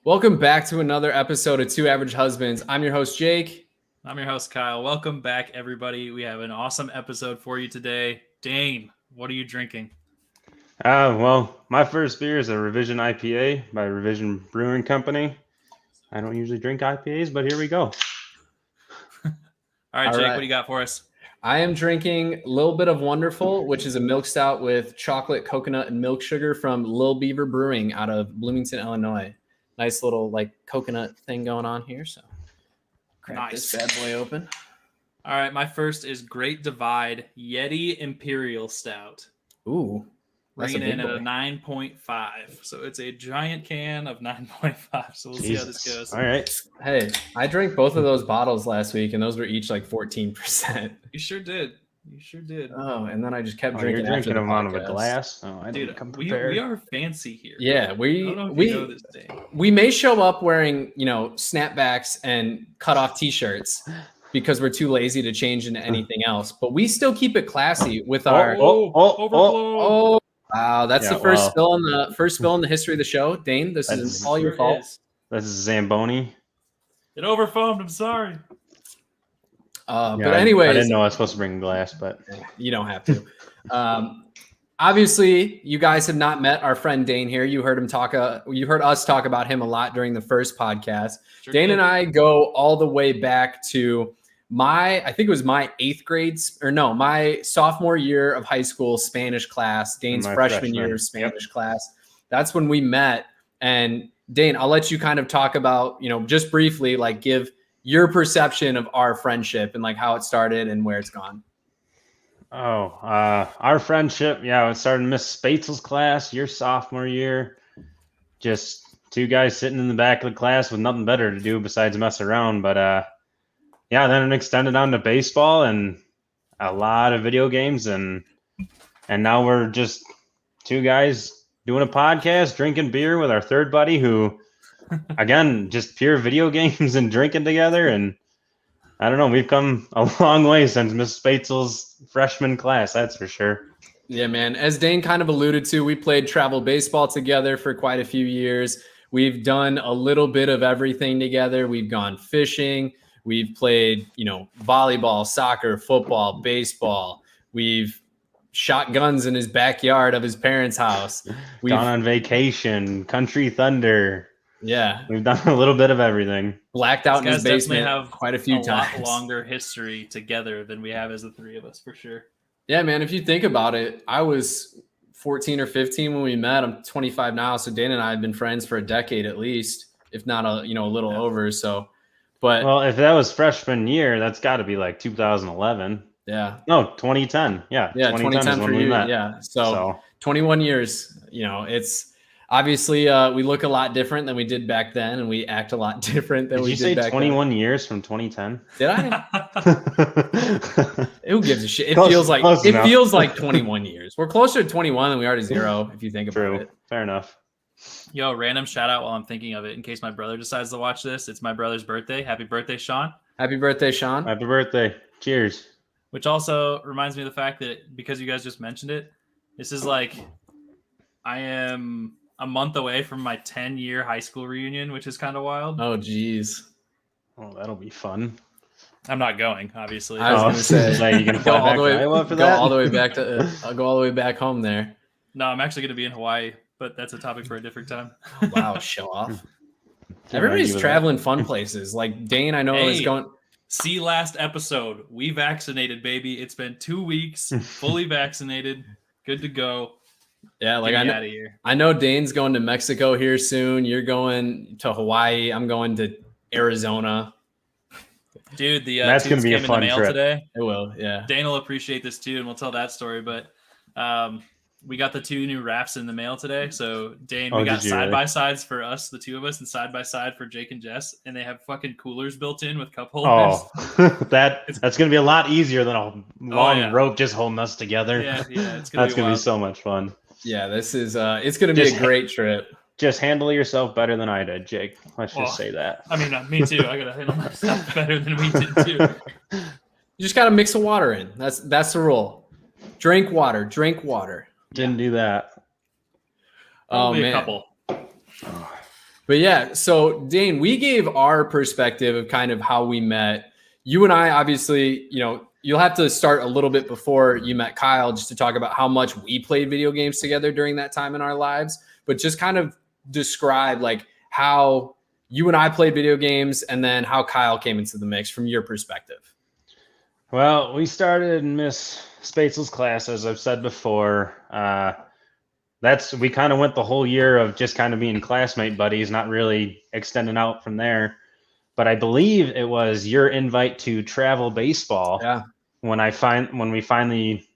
Welcome back to another episode of Two Average Husbands. I'm your host, Jake. I'm your host, Kyle. Welcome back, everybody. We have an awesome episode for you today. Dane, what are you drinking? Well, my first beer is a Revision IPA by Revision Brewing Company. I don't usually drink IPAs, but here we go. All right, Jake, what do you got for us? I am drinking a little bit of Wonderful, which is a milk stout with chocolate, coconut, and milk sugar from Lil Beaver Brewing out of Bloomington, Illinois. Nice little coconut thing going on here. So crack this bad boy open. All right, my first is Great Divide Yeti Imperial Stout. Ooh. Bringing in at a 9.5. So it's a giant can of 9.5. So we'll see how this goes. All right. Hey, I drank both of those bottles last week, and those were each 14%. You sure did. Oh, and then I just kept drinking. You're drinking them out of a glass. Oh, I Dude, we are fancy here. Yeah, we know this thing. We may show up wearing snapbacks and cut off t-shirts because we're too lazy to change into anything else, but we still keep it classy with our. Overflow. Wow, that's the first spill in the history of the show. Dane, this is all your fault. This is Zamboni. It overfoamed. I'm sorry. But anyways, I didn't know I was supposed to bring glass, but you don't have to. Obviously, you guys have not met our friend Dane here. You heard him talk. You heard us talk about him a lot during the first podcast. Sure Dane and I go all the way back to my sophomore year of high school Spanish class. Dane's freshman year of Spanish class. That's when we met. And Dane, I'll let you kind of talk about, just briefly, give your perception of our friendship and how it started and where it's gone. Our friendship, it started in Miss Spatzel's class, your sophomore year. Just two guys sitting in the back of the class with nothing better to do besides mess around. But then it extended on to baseball and a lot of video games, and now we're just two guys doing a podcast, drinking beer with our third buddy who, again, just pure video games and drinking together. And I don't know, we've come a long way since Miss Spatzel's freshman class, that's for sure. Yeah, man. As Dane kind of alluded to, we played travel baseball together for quite a few years. We've done a little bit of everything together. We've gone fishing. We've played, volleyball, soccer, football, baseball. We've shot guns in his backyard of his parents' house. We've gone on vacation, Country Thunder. Yeah. We've done a little bit of everything. Blacked out in his basement have quite a few times. Lot longer history together than we have as the three of us, for sure. Yeah, man. If you think about it, I was 14 or 15 when we met. I'm 25 now. So Dane and I have been friends for a decade at least, if not a little over. So, but if that was freshman year, that's got to be 2011. Yeah. No, 2010. Yeah. 2010 for you. Yeah. So 21 years, it's obviously we look a lot different than we did back then, and we act a lot different than we did back then. 21 years from 2010? Did I? Who gives a shit? It feels like 21 years. We're closer to 21 than we are to 0 if you think about it. Fair enough. Yo, random shout out while I'm thinking of it in case my brother decides to watch this. It's my brother's birthday. Happy birthday, Sean. Happy birthday, Sean. Happy birthday. Cheers. Which also reminds me of the fact that because you guys just mentioned it, this is I am a month away from my 10-year high school reunion, which is kind of wild. Oh, geez. Oh, that'll be fun. I'm not going, obviously. I was going to say, you going to fly back to Iowa for that? Go all the way back home there. No, I'm actually going to be in Hawaii, but that's a topic for a different time. Wow, show off. Everybody's traveling fun places. Dane, I know is going. See last episode. We vaccinated, baby. It's been 2 weeks, fully vaccinated, good to go. Yeah, out of here. I know Dane's going to Mexico here soon. You're going to Hawaii. I'm going to Arizona. Dude, that's going to be a fun trip today. It will, yeah. Dane will appreciate this too, and we'll tell that story. But we got the 2 new wraps in the mail today. So Dane, we got side-by-sides for us, the 2 of us, and side-by-side for Jake and Jess. And they have fucking coolers built in with cup holders. Oh, that's going to be a lot easier than a long rope just holding us together. Yeah, it's going to be so much fun. Yeah, this is it's going to be a great trip. Just handle yourself better than I did, Jake. Let's just say that. I mean, me too. I got to handle myself better than we did too. You just got to mix the water in. That's the rule. Drink water. Didn't do that. Oh, Probably man. A couple. But yeah, so Dane, we gave our perspective of kind of how we met. You and I, obviously, you'll have to start a little bit before you met Kyle just to talk about how much we played video games together during that time in our lives. But just kind of describe like how you and I played video games and then how Kyle came into the mix from your perspective. Well, we started in Miss Spatzel's class, as I've said before. We kind of went the whole year of just kind of being classmate buddies, not really extending out from there. But I believe it was your invite to travel baseball. Yeah. When we finally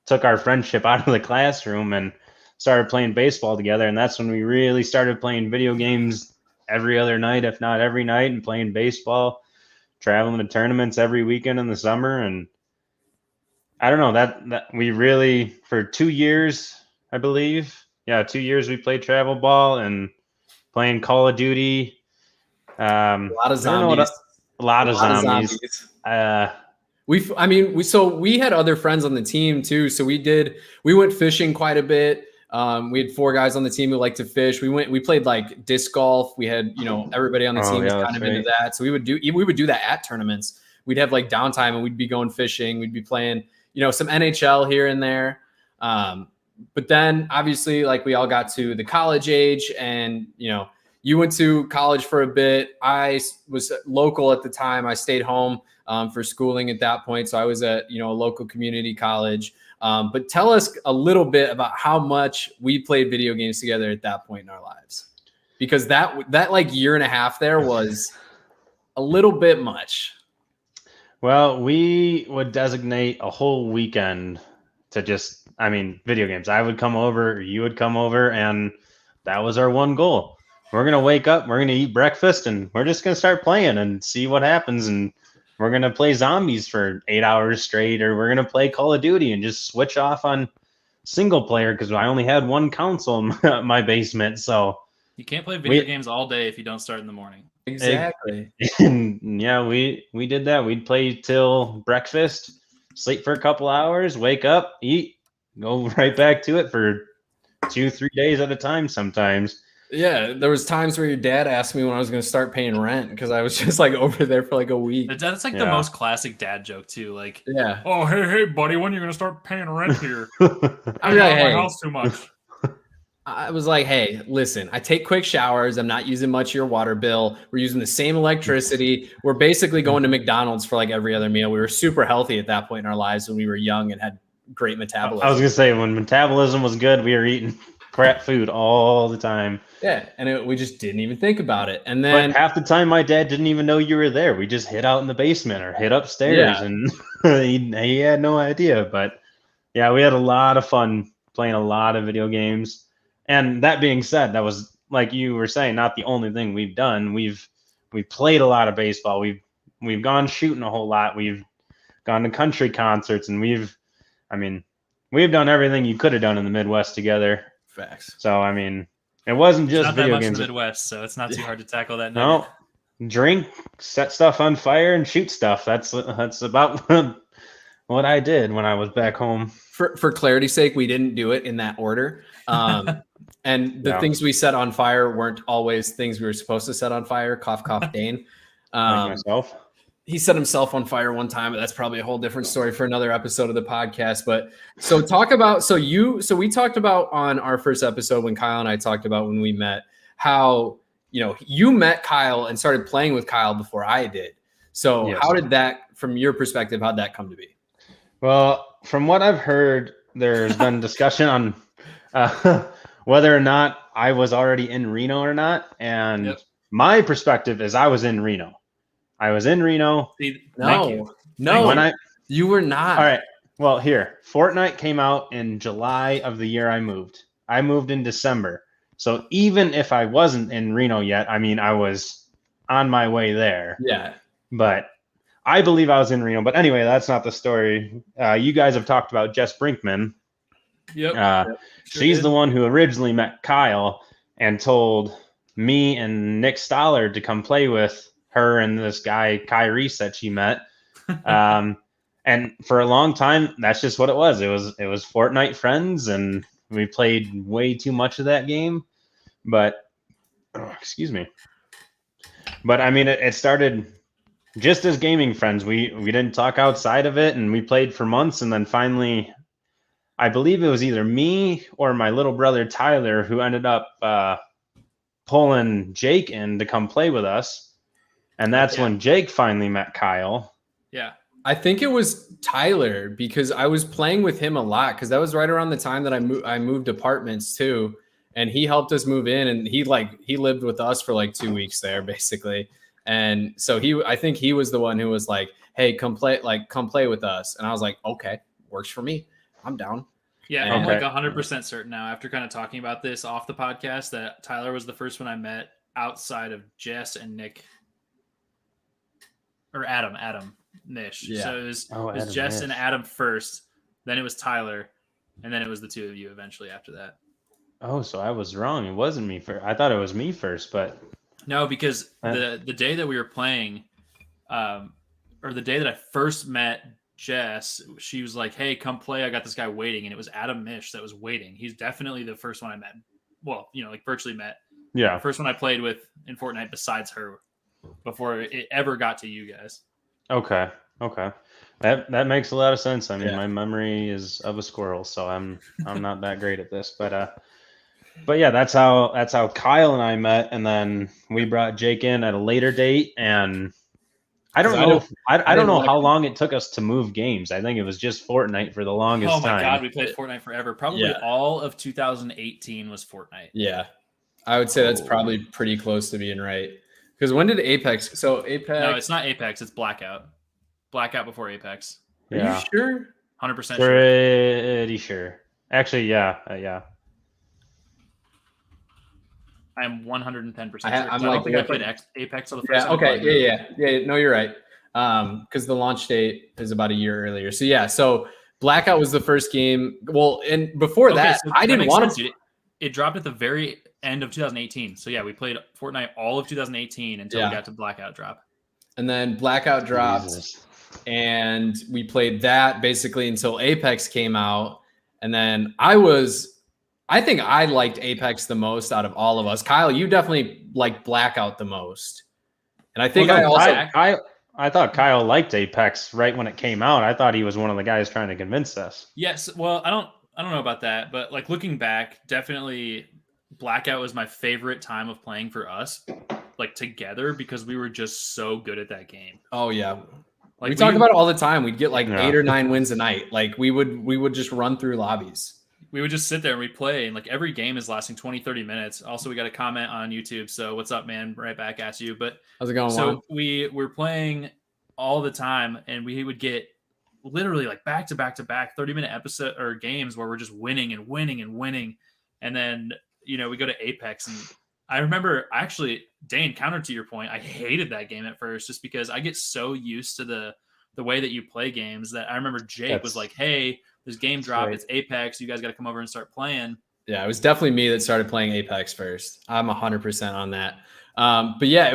took our friendship out of the classroom and started playing baseball together, and that's when we really started playing video games every other night, if not every night, and playing baseball, traveling to tournaments every weekend in the summer. And I don't know that we really, for 2 years, I believe. Yeah, 2 years we played travel ball and playing Call of Duty. A lot of zombies. A lot of zombies. We had other friends on the team too. So we went fishing quite a bit. We had 4 guys on the team who liked to fish. We played like disc golf. We had, everybody on the team was kind of into that. So we would do that at tournaments. We'd have like downtime and we'd be going fishing. We'd be playing, some NHL here and there. But then obviously like we all got to the college age and, you went to college for a bit. I was local at the time. I stayed home for schooling at that point. So I was at, a local community college. But tell us a little bit about how much we played video games together at that point in our lives, because that like year and a half there was a little bit much. Well, we would designate a whole weekend to video games. I would come over, you would come over, and that was our one goal. We're going to wake up, we're going to eat breakfast, and we're just going to start playing and see what happens. And we're going to play zombies for 8 hours straight, or we're going to play Call of Duty and just switch off on single player because I only had one console in my basement. So you can't play video games all day if you don't start in the morning. Exactly. Yeah, we did that. We'd play till breakfast, sleep for a couple hours, wake up, eat, go right back to it for 2-3 days at a time sometimes. Yeah, there was times where your dad asked me when I was going to start paying rent because I was just like over there for like a week. That's like the most classic dad joke too. Like, yeah. Oh, hey, buddy, when are you going to start paying rent here? I was like, my house too much. I was like, hey, listen, I take quick showers. I'm not using much of your water bill. We're using the same electricity. We're basically going to McDonald's for like every other meal. We were super healthy at that point in our lives when we were young and had great metabolism. I was going to say, when metabolism was good, we were eating crap food all the time. Yeah, and we just didn't even think about it. And then half the time, my dad didn't even know you were there. We just hid out in the basement or hid upstairs, and he had no idea. But yeah, we had a lot of fun playing a lot of video games. And that being said, that was, like you were saying, not the only thing we've done. We've played a lot of baseball. We've gone shooting a whole lot. We've gone to country concerts, and we've done everything you could have done in the Midwest together. Facts. So it wasn't just not video that much games. In the Midwest, so it's not too hard to tackle that. No, drink, set stuff on fire, and shoot stuff. That's about what I did when I was back home. For clarity's sake, we didn't do it in that order. And the things we set on fire weren't always things we were supposed to set on fire. Cough, cough, Dane. Like myself. He set himself on fire one time, but that's probably a whole different story for another episode of the podcast. But so we talked about on our first episode when Kyle and I talked about when we met, how, you met Kyle and started playing with Kyle before I did. So How did that, from your perspective, how'd that come to be? Well, from what I've heard, there's been discussion on whether or not I was already in Reno or not. And my perspective is I was in Reno. I was in Reno. No, you were not. All right. Well, here, Fortnite came out in July of the year I moved. I moved in December. So even if I wasn't in Reno yet, I was on my way there. Yeah. But I believe I was in Reno. But anyway, that's not the story. You guys have talked about Jess Brinkman. Yep. She's the one who originally met Kyle and told me and Nick Stollard to come play with her and this guy Kyrie that she met. And for a long time, that's just what it was. It was Fortnite friends, and we played way too much of that game. But excuse me. But I mean, it started just as gaming friends. We didn't talk outside of it, and we played for months, and then finally, I believe it was either me or my little brother Tyler who ended up pulling Jake in to come play with us, and that's when Jake finally met Kyle. Yeah. I think it was Tyler because I was playing with him a lot because that was right around the time that I moved apartments too, and he helped us move in, and he lived with us for like 2 weeks there basically, and so I think he was the one who was like, "Hey, come play with us," and I was like, "Okay, works for me, I'm down." Yeah, I'm like 100% certain now after kind of talking about this off the podcast that Tyler was the first one I met outside of Jess and Nick or Adam. Nish. Yeah. So it was Jess and Adam first, then it was Tyler, and then it was the two of you eventually after that. Oh, so I was wrong. It wasn't me first. I thought it was me first, but no, because the day that we were playing, or the day that I first met Jess, she was like, "Hey, come play. I got this guy waiting," and it was Adam Mish that was waiting. He's definitely the first one I met. Well, like virtually met. Yeah, the first one I played with in Fortnite besides her, before it ever got to you guys. Okay. That makes a lot of sense. I mean, my memory is of a squirrel, so I'm not that great at this, but yeah, that's how Kyle and I met, and then we brought Jake in at a later date, and I don't know how long it took us to move games. I think it was just Fortnite for the longest time. Oh my god, we played Fortnite forever. Probably all of 2018 was Fortnite. Yeah, I would say that's probably pretty close to being right. Because when did Apex? So Apex? No, it's not Apex. It's Blackout. Blackout before Apex. Are you sure? 100% sure. Pretty sure. Actually, yeah. I am 110% sure. I don't think I played Apex on the first time. Okay, yeah. No, you're right. Because the launch date is about a year earlier. So yeah, so Blackout was the first game. Well, and before that, I didn't want to. It dropped at the very end of 2018. So yeah, we played Fortnite all of 2018 until we got to Blackout drop. And then Blackout dropped, and we played that basically until Apex came out. And then I think I liked Apex the most out of all of us. Kyle, you definitely liked Blackout the most. And I think I thought Kyle liked Apex right when it came out. I thought he was one of the guys trying to convince us. Yes, well, I don't know about that, but like looking back, definitely Blackout was my favorite time of playing for us, like together, because we were just so good at that game. Oh yeah. Like we talk about it all the time. We'd get like 8 or 9 wins a night. Like we would just run through lobbies. We would just sit there and we play, and like every game is lasting 20-30 minutes. Also, we got a comment on YouTube. So what's up, man? Right back at you. But how's it going? So we're playing all the time, and we would get literally like back to back 30-minute episode or games where we're just winning. And then, we go to Apex, and I remember actually, Dane, counter to your point, I hated that game at first just because I get so used to the way that you play games that I remember Jake was like, "Hey, this game dropped. It's Apex. You guys got to come over and start playing." Yeah, it was definitely me that started playing Apex first. I'm 100% on that. But yeah,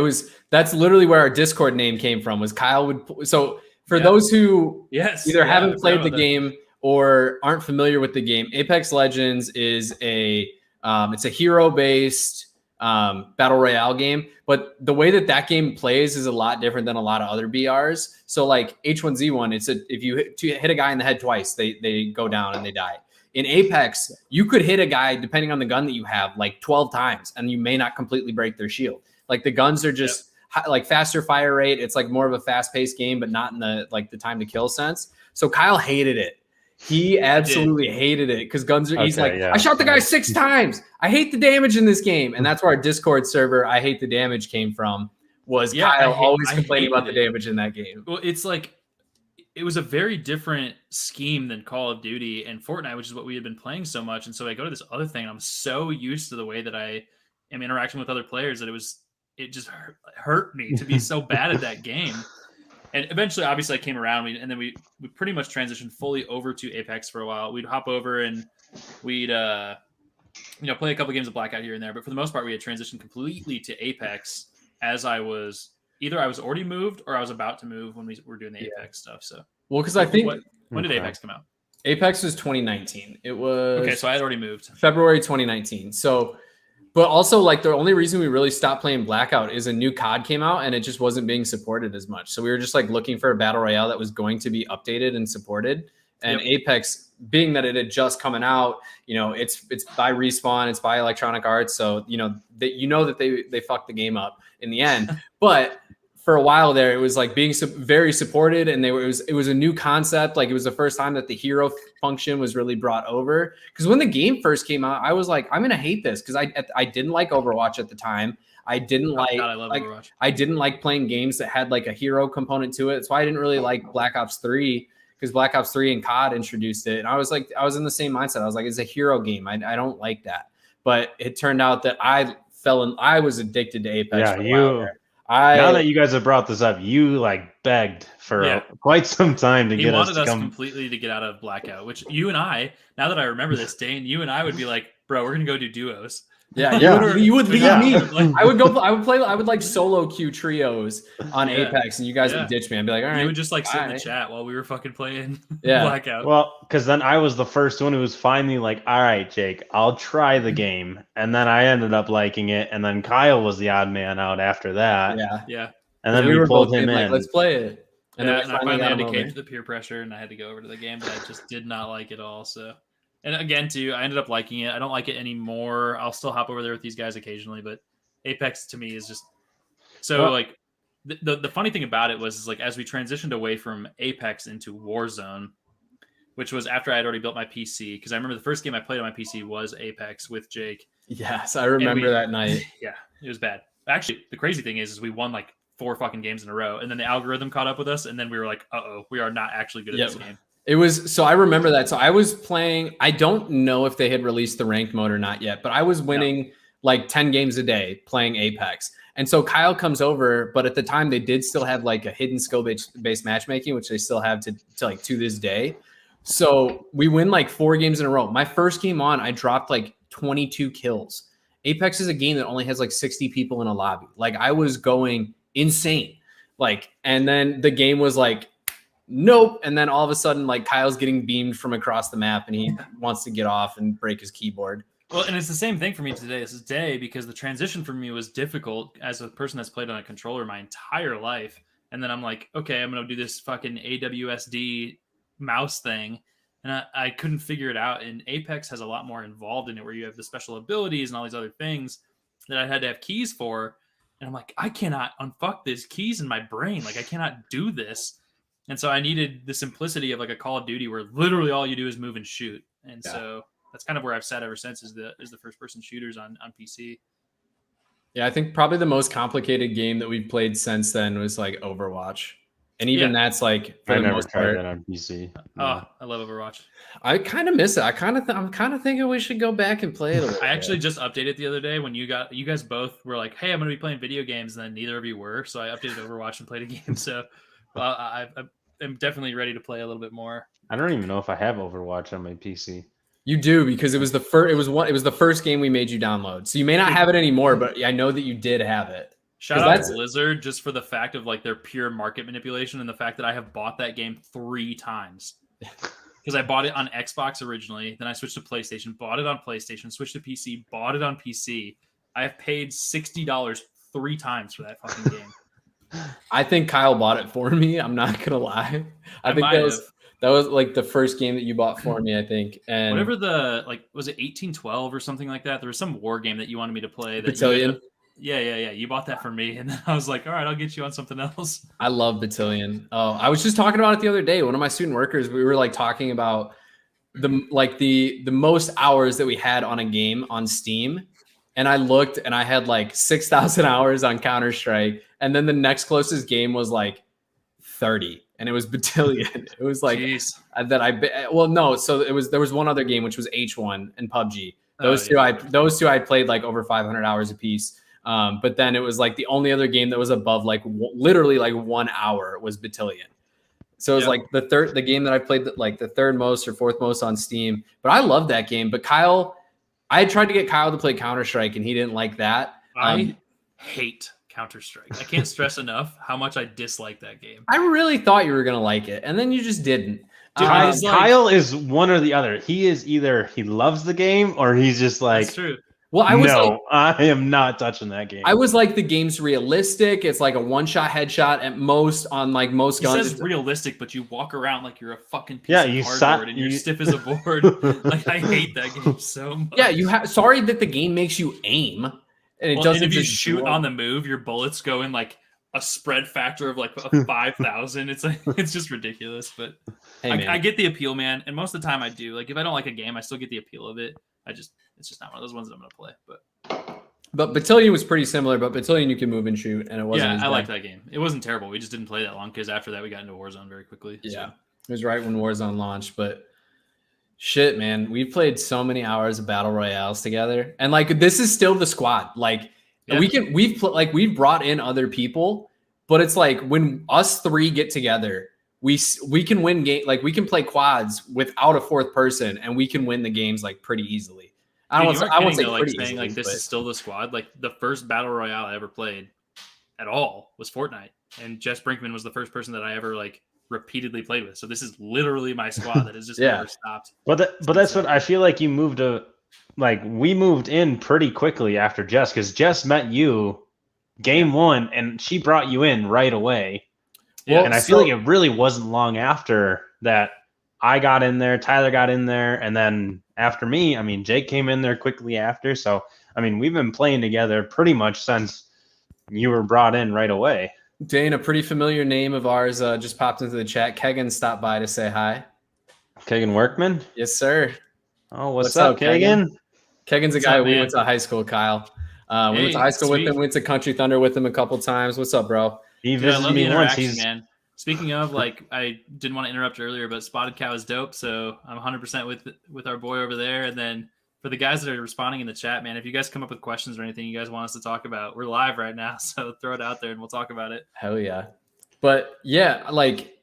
that's literally where our Discord name came from. Was Kyle would. So for those who either haven't played the game or aren't familiar with the game, Apex Legends is it's a hero-based battle royale game, but the way that game plays is a lot different than a lot of other BRs. So like H1Z1, if you hit a guy in the head twice, they go down and they die. In Apex, you could hit a guy, depending on the gun that you have, like 12 times, and you may not completely break their shield. Like the guns are just like faster fire rate. It's like more of a fast-paced game, but not in the time to kill sense. So Kyle hated it. He absolutely hated it because guns are. He's like, I shot the guy 6 times. I hate the damage in this game, and that's where our Discord server, I hate the damage, came from. Was Kyle always complaining about the damage in that game? Well, it's like it was a very different scheme than Call of Duty and Fortnite, which is what we had been playing so much. And so I go to this other thing, and I'm so used to the way that I am interacting with other players that it just hurt me to be so bad at that game. And eventually, obviously, I came around, and then we pretty much transitioned fully over to Apex for a while. We'd hop over and we'd play a couple games of Blackout here and there. But for the most part, we had transitioned completely to Apex as I was already moved or I was about to move when we were doing the Apex stuff. So because I think when did Apex come out? Apex was 2019. It was okay. So I had already moved February 2019. So But also, like, the only reason we really stopped playing Blackout is a new COD came out and it just wasn't being supported as much. So we were just like looking for a battle royale that was going to be updated and supported. And Apex, being that it had just coming out, you know, it's by Respawn, it's by Electronic Arts, so that they fucked the game up in the end. But for a while there, it was like being very supported, and it was a new concept. Like, it was the first time that the hero function was really brought over. Because when the game first came out, I was like, I'm gonna hate this because I didn't like Overwatch at the time. I didn't I didn't like playing games that had like a hero component to it. That's why I didn't really like Black Ops 3, because Black Ops 3 and COD introduced it. And I was in the same mindset. I was like, it's a hero game. I don't like that. But it turned out that I was addicted to Apex. Yeah, now that you guys have brought this up, you like begged for quite some time to get us to come. He wanted us completely to get out of Blackout, which you and I, now that I remember this, Dane, you and I would be like, bro, we're going to go do duos. Yeah, you would leave me. I would like solo queue trios on Apex, and you guys would ditch me. I'd be like, all right. You would just like sit in the chat while we were fucking playing Blackout. Well, because then I was the first one who was finally like, all right, Jake, I'll try the game. And then I ended up liking it. And then Kyle was the odd man out after that. Yeah. And then we pulled him in. Like, let's play it. And then I finally had to cave to the peer pressure, and I had to go over to the game, but I just did not like it all. So. And again, too, I ended up liking it. I don't like it anymore. I'll still hop over there with these guys occasionally, but Apex to me is just so like the funny thing about it was like as we transitioned away from Apex into Warzone, which was after I had already built my PC, because I remember the first game I played on my PC was Apex with Jake. Yes, I remember that night. Yeah, it was bad. Actually, the crazy thing is we won like 4 fucking games in a row, and then the algorithm caught up with us, and then we were like, uh-oh, we are not actually good at this game. So I remember that. So I was playing, I don't know if they had released the ranked mode or not yet, but I was winning like 10 games a day playing Apex. And so Kyle comes over, but at the time they did still have like a hidden skill based matchmaking, which they still have to this day. So we win like 4 games in a row. My first game on, I dropped like 22 kills. Apex is a game that only has like 60 people in a lobby. Like, I was going insane. Like, and then the game was like, nope. And then all of a sudden, like, Kyle's getting beamed from across the map and he wants to get off and break his keyboard. Well, and it's the same thing for me today because the transition for me was difficult as a person that's played on a controller my entire life. And then I'm like, okay, I'm going to do this fucking AWSD mouse thing. And I couldn't figure it out. And Apex has a lot more involved in it where you have the special abilities and all these other things that I had to have keys for. And I'm like, I cannot unfuck these keys in my brain. Like, I cannot do this. And so I needed the simplicity of like a Call of Duty where literally all you do is move and shoot. And so that's kind of where I've sat ever since is the first person shooters on PC. Yeah, I think probably the most complicated game that we've played since then was like Overwatch. And even that's like for the most part that on PC. Oh, I love Overwatch. I kind of miss it. I'm kind of thinking we should go back and play it. I actually just updated the other day when you guys both were like, "Hey, I'm going to be playing video games," and then neither of you were. So I updated Overwatch and played a game. So I'm definitely ready to play a little bit more. I don't even know if I have Overwatch on my PC. You do, because it was the first game we made you download. So you may not have it anymore, but I know that you did have it. Shout out to Blizzard just for the fact of like their pure market manipulation and the fact that I have bought that game 3 times. Because I bought it on Xbox originally, then I switched to PlayStation, bought it on PlayStation, switched to PC, bought it on PC. I have paid $60 3 times for that fucking game. I think Kyle bought it for me. I'm not gonna lie. I think that was like the first game that you bought for me, I think. And whatever was it 1812 or something like that? There was some war game that you wanted me to play. Battalion. Yeah. You bought that for me, and then I was like, all right, I'll get you on something else. I love Battalion. Oh, I was just talking about it the other day. One of my student workers, we were like talking about the most hours that we had on a game on Steam. And I looked and I had like 6,000 hours on Counter-Strike. And then the next closest game was like 30. And it was Battalion. It was like So there was one other game, which was H1 and PUBG. Those two I played like over 500 hours a piece. But then it was like the only other game that was above like literally like 1 hour was Battalion. So it was like the game that I played like the third most or fourth most on Steam. But I love that game. But I had tried to get Kyle to play Counter-Strike and he didn't like that. I hate Counter-Strike. I can't stress enough how much I dislike that game. I really thought you were going to like it, and then you just didn't. Dude, Kyle is one or the other. He is either he loves the game or he's just like, that's true. Well, I am not touching that game. I was like, the game's realistic. It's like a one-shot headshot at most on like most He guns. says realistic, but you walk around like you're a fucking piece Yeah, of you cardboard and you're stiff as a board. Like, I hate that game so much. Yeah, you have. Sorry that the game makes you aim, and it doesn't. And if you just shoot blow. on the move, your bullets go in like a spread factor of like 5,000. It's like it's just ridiculous. But Hey, man. I get the appeal, man. And most of the time, I do. Like, if I don't like a game, I still get the appeal of it. It's just not one of those ones that I'm gonna play. But Battalion was pretty similar. But Battalion you can move and shoot, and it wasn't. Yeah, as I bad. liked that game. It wasn't terrible. We just didn't play that long because after that we got into Warzone very quickly. Yeah, it was right when Warzone launched. But shit, man, we played so many hours of battle royales together, and like this is still the squad. Like we've brought in other people, but it's like when us three get together, we can win game. Like we can play quads without a fourth person, and we can win the games like pretty easily. I won't say pretty saying easily, like this is still the squad. Like the first battle royale I ever played at all was Fortnite, and Jess Brinkman was the first person that I ever like repeatedly played with. So this is literally my squad that has just never stopped. But that's what I feel like you moved to. Like we moved in pretty quickly after Jess because Jess met you game one and she brought you in right away. Well, and I feel like it really wasn't long after that I got in there, Tyler got in there, and then after me, I mean, Jake came in there quickly after. So, I mean, we've been playing together pretty much since you were brought in right away. Dane, a pretty familiar name of ours just popped into the chat. Kegan stopped by to say hi. Kegan Workman? Yes, sir. Oh, what's up, Kegan? Kegan's a guy we went to high school, Kyle. We went to high school with him, went to Country Thunder with him a couple times. What's up, bro? He visited me once. Man. Speaking of, like, I didn't want to interrupt earlier, but Spotted Cow is dope. So I'm 100% with our boy over there. And then for the guys that are responding in the chat, man, if you guys come up with questions or anything you guys want us to talk about, we're live right now. So throw it out there and we'll talk about it. Hell yeah. But yeah, like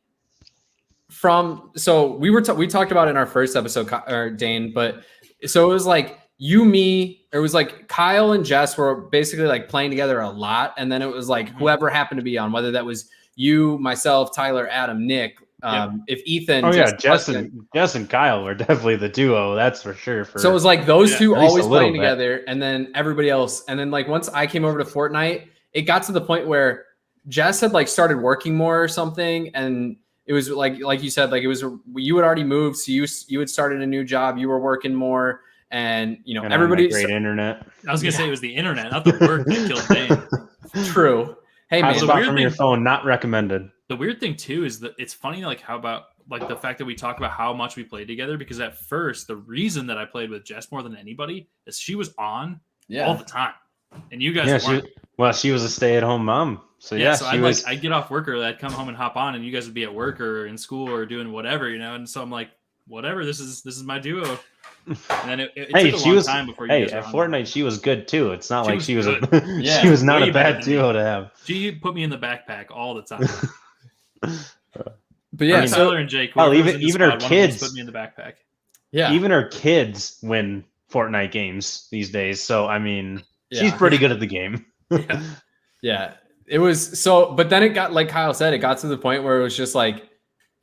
so we talked about it in our first episode, Dane, but so it was like it was like Kyle and Jess were basically like playing together a lot. And then it was like whoever happened to be on, whether that was you, myself, Tyler, Adam, Nick, if Ethan. Oh yeah, Jess and Kyle were definitely the duo. That's for sure. So it was like those two always playing together, and then everybody else. And then like once I came over to Fortnite, it got to the point where Jess had like started working more or something, and it was like you said, like it was you had already moved, so you had started a new job, you were working more, and everybody great internet. I was gonna say it was the internet, not the work that killed Dane. True. Hey man, from your phone, not recommended. The weird thing too is that it's funny, like how about like the fact that we talk about how much we played together, because at first the reason that I played with Jess more than anybody is she was on all the time, and you guys weren't. She was a stay-at-home mom. So I'd get off work early, I'd come home and hop on, and you guys would be at work or in school or doing whatever, and so I'm like, whatever, this is my duo. And then it took a long time before you guys at Fortnite she was good too. It's not like she was she was not a bad duo to have. She put me in the backpack all the time. But yeah, Tyler and Jake, even her kids put me in the backpack. Yeah, even her kids win Fortnite games these days. So I mean, she's pretty good at the game. Yeah, it was so. But then it got, like Kyle said, it got to the point where it was just like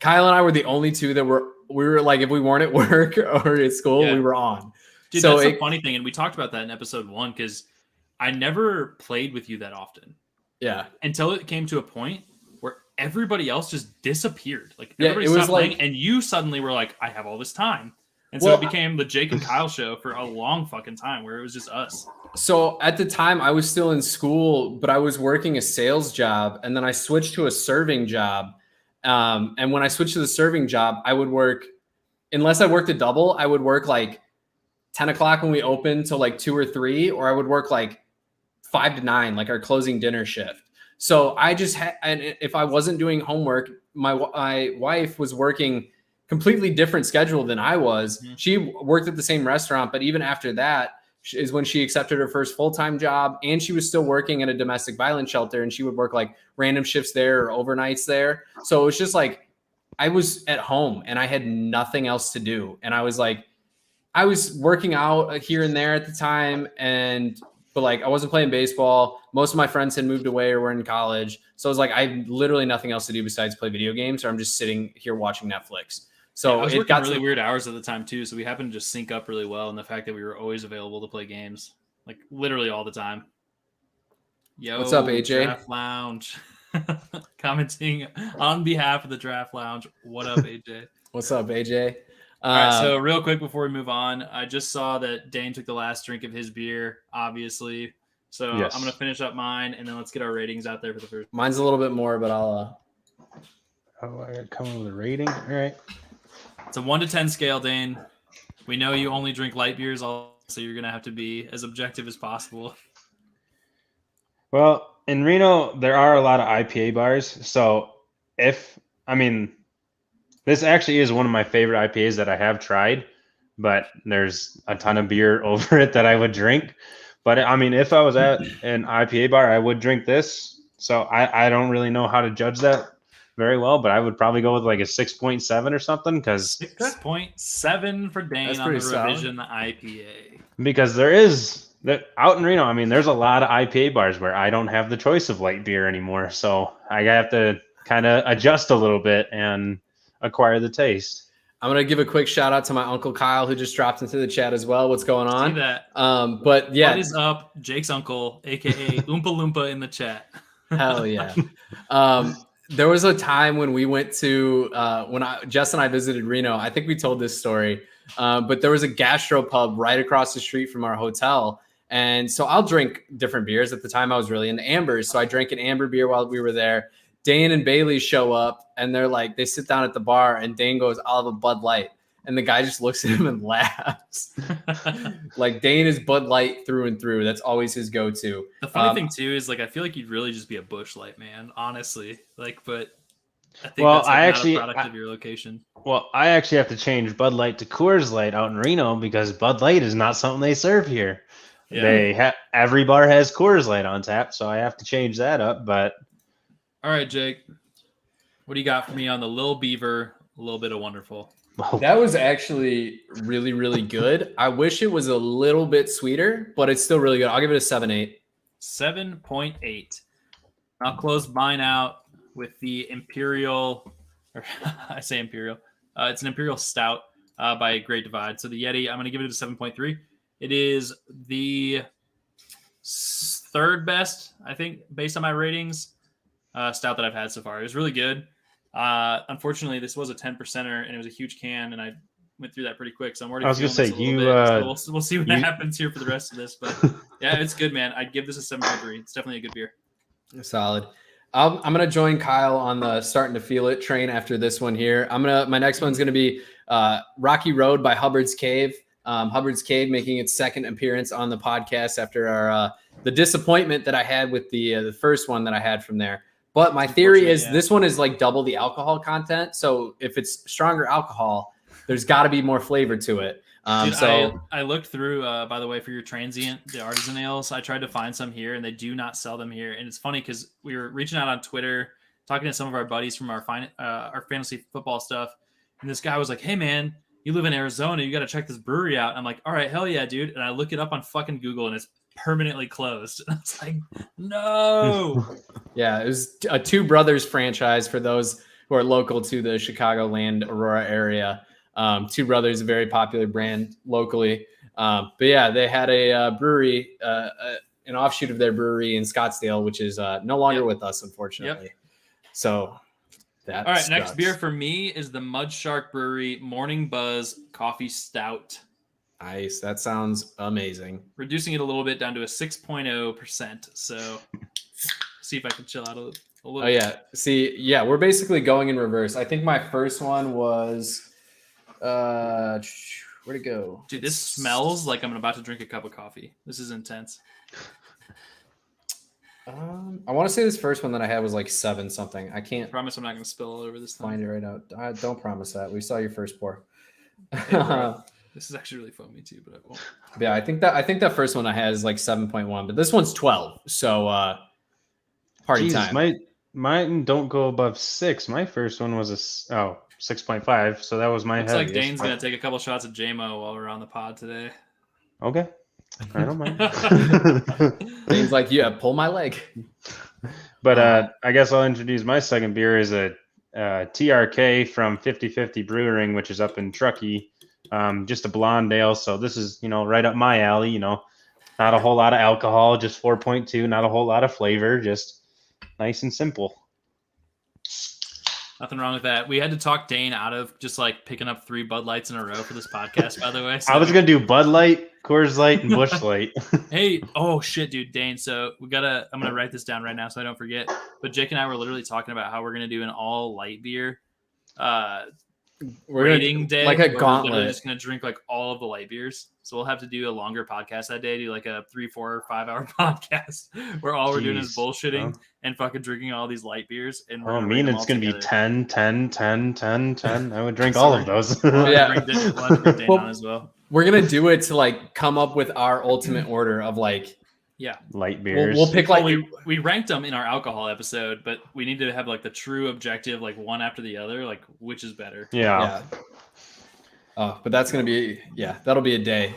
Kyle and I were the only two that we were like, if we weren't at work or at school, we were on. Dude, so that's the funny thing, and we talked about that in episode 1 because I never played with you that often. Yeah, until it came to a point where everybody else just disappeared. Like everybody stopped playing, and you suddenly were like, I have all this time. And so it became the Jake and Kyle show for a long fucking time where it was just us. So at the time I was still in school, but I was working a sales job, and then I switched to a serving job. And when I switched to the serving job, I would work, unless I worked a double, I would work like 10 o'clock when we opened till like 2 or 3, or I would work like 5 to 9, like our closing dinner shift. So I just had, and if I wasn't doing homework, my wife was working completely different schedule than I was. Mm-hmm. She worked at the same restaurant, but even after that is when she accepted her first full-time job, and she was still working at a domestic violence shelter, and she would work like random shifts there or overnights there. So it was just like, I was at home and I had nothing else to do. And I was like, I was working out here and there at the time, but like I wasn't playing baseball. Most of my friends had moved away or were in college. So I was like, I have literally nothing else to do besides play video games, or I'm just sitting here watching Netflix. So I was working really weird hours at the time too. So we happened to just sync up really well, and the fact that we were always available to play games. like literally all the time. Yo, what's up, AJ? Draft Lounge. Commenting on behalf of the Draft Lounge. What up, AJ? What's up, AJ? All right, so real quick before we move on, I just saw that Dane took the last drink of his beer, obviously. So Yes. I'm going to finish up mine, and then let's get our ratings out there for the first. Mine's a little bit more, but I'll... Oh, I got to come up with a rating. All right. It's a 1 to 10 scale, Dane. We know you only drink light beers, so you're going to have to be as objective as possible. Well, in Reno, there are a lot of IPA bars. So this actually is one of my favorite IPAs that I have tried, but there's a ton of beer over it that I would drink. But I mean, if I was at an IPA bar, I would drink this. So I don't really know how to judge that very well, but I would probably go with like a 6.7 or something, because 6.7 for Dane That's on the pretty Revision IPA. Because there is that out in Reno. I mean, there's a lot of IPA bars where I don't have the choice of light beer anymore, so I have to kind of adjust a little bit and acquire the taste. I'm gonna give a quick shout out to my uncle Kyle, who just dropped into the chat as well. What's going on? See that? But yeah, What is up, Jake's uncle, aka Oompa Loompa, in the chat? hell yeah. There was a time when we went to Jess and I visited Reno. I think we told this story, but there was a gastro pub right across the street from our hotel. And so I'll drink different beers. At the time, I was really into ambers. So I drank an amber beer while we were there. Dane and Bailey show up, and they sit down at the bar, and Dane goes, "I'll have a Bud Light." And the guy just looks at him and laughs. Like, Dane is Bud Light through and through. That's always his go-to. The funny thing too is, like, I feel like you'd really just be a Busch Light man, honestly. Like, but I think that's not a product of your location. Well, I actually have to change Bud Light to Coors Light out in Reno, because Bud Light is not something they serve here. Yeah. Every bar has Coors Light on tap, so I have to change that up. But all right, Jake, what do you got for me on the Lil Beaver? A little bit of wonderful. That was actually really, really good. I wish it was a little bit sweeter, but it's still really good. I'll give it a 7.8. 7.8. I'll close mine out with the Imperial, or I say Imperial. It's an Imperial Stout by Great Divide. So the Yeti, I'm going to give it a 7.3. It is the third best, I think, based on my ratings, stout that I've had so far. It was really good. Unfortunately, this was a 10%er, and it was a huge can, and I went through that pretty quick. So I'm already. I was gonna say so we'll see what happens here for the rest of this, but yeah, it's good, man. I'd give this a 7.3. It's definitely a good beer. Solid. I'm gonna join Kyle on the starting to feel it train after this one here. My next one's gonna be Rocky Road by Hubbard's Cave. Hubbard's Cave making its second appearance on the podcast after our the disappointment that I had with the first one that I had from there. But my theory is this one is like double the alcohol content. So if it's stronger alcohol, there's got to be more flavor to it. Dude, I looked through, by the way, for your transient, the artisan ales. I tried to find some here, and they do not sell them here. And it's funny because we were reaching out on Twitter, talking to some of our buddies from our fantasy football stuff. And this guy was like, "Hey, man, you live in Arizona. You got to check this brewery out." And I'm like, "All right, hell yeah, dude." And I look it up on fucking Google, and it's permanently closed. And I was like, no. Yeah, it was a Two Brothers franchise for those who are local to the Chicagoland, Aurora area. Two Brothers, a very popular brand locally. But yeah, they had a brewery, an offshoot of their brewery in Scottsdale, which is no longer with us, unfortunately. So that. All right, sucks. next beer for me is the Mud Shark Brewery Morning Buzz Coffee Stout. Nice. That sounds amazing. Reducing it a little bit down to a 6.0%. So see if I can chill out a little. Oh yeah. See, yeah, we're basically going in reverse. I think my first one was where'd it go? Dude, this smells like I'm about to drink a cup of coffee. This is intense. I want to say this first one that I had was like 7 something. I can't promise I'm not going to spill all over this thing. Find it right now. I don't promise that. We saw your first pour. Hey, this is actually really foamy too, but I won't. Yeah, I think that first one I had is like 7.1, but this one's 12. So party time. Mine don't go above 6. My first one was 6.5. So that was my Looks heaviest. like Dane's gonna take a couple shots of JMO while we're on the pod today. Okay. I don't mind. Dane's like, yeah, pull my leg. But I guess I'll introduce my second beer is a TRK from 50/50 Brewing, which is up in Truckee. Just a blonde ale. So this is, right up my alley, Not a whole lot of alcohol, just 4.2. Not a whole lot of flavor, just nice and simple. Nothing wrong with that. We had to talk Dane out of just like picking up 3 Bud Lights in a row for this podcast, by the way. So. I was gonna do Bud Light, Coors Light, and Busch Light. Hey, oh shit, dude, Dane. So I'm gonna write this down right now so I don't forget. But Jake and I were literally talking about how we're gonna do an all light beer rating day, like a gauntlet. We're just gonna drink like all of the light beers. So we'll have to do a longer podcast that day, do like a 3, 4, 5 hour podcast where all we're doing is bullshitting and fucking drinking all these light beers. And I mean, it's going to be 10, 10, 10, 10, 10. I would drink all of those. Yeah. We'll drink Dane on as well. We're going to do it to like come up with our ultimate order of like, light beers. We'll pick like we ranked them in our alcohol episode, but we need to have like the true objective, like one after the other, like which is better. Yeah. Oh, but that's going to be, that'll be a day,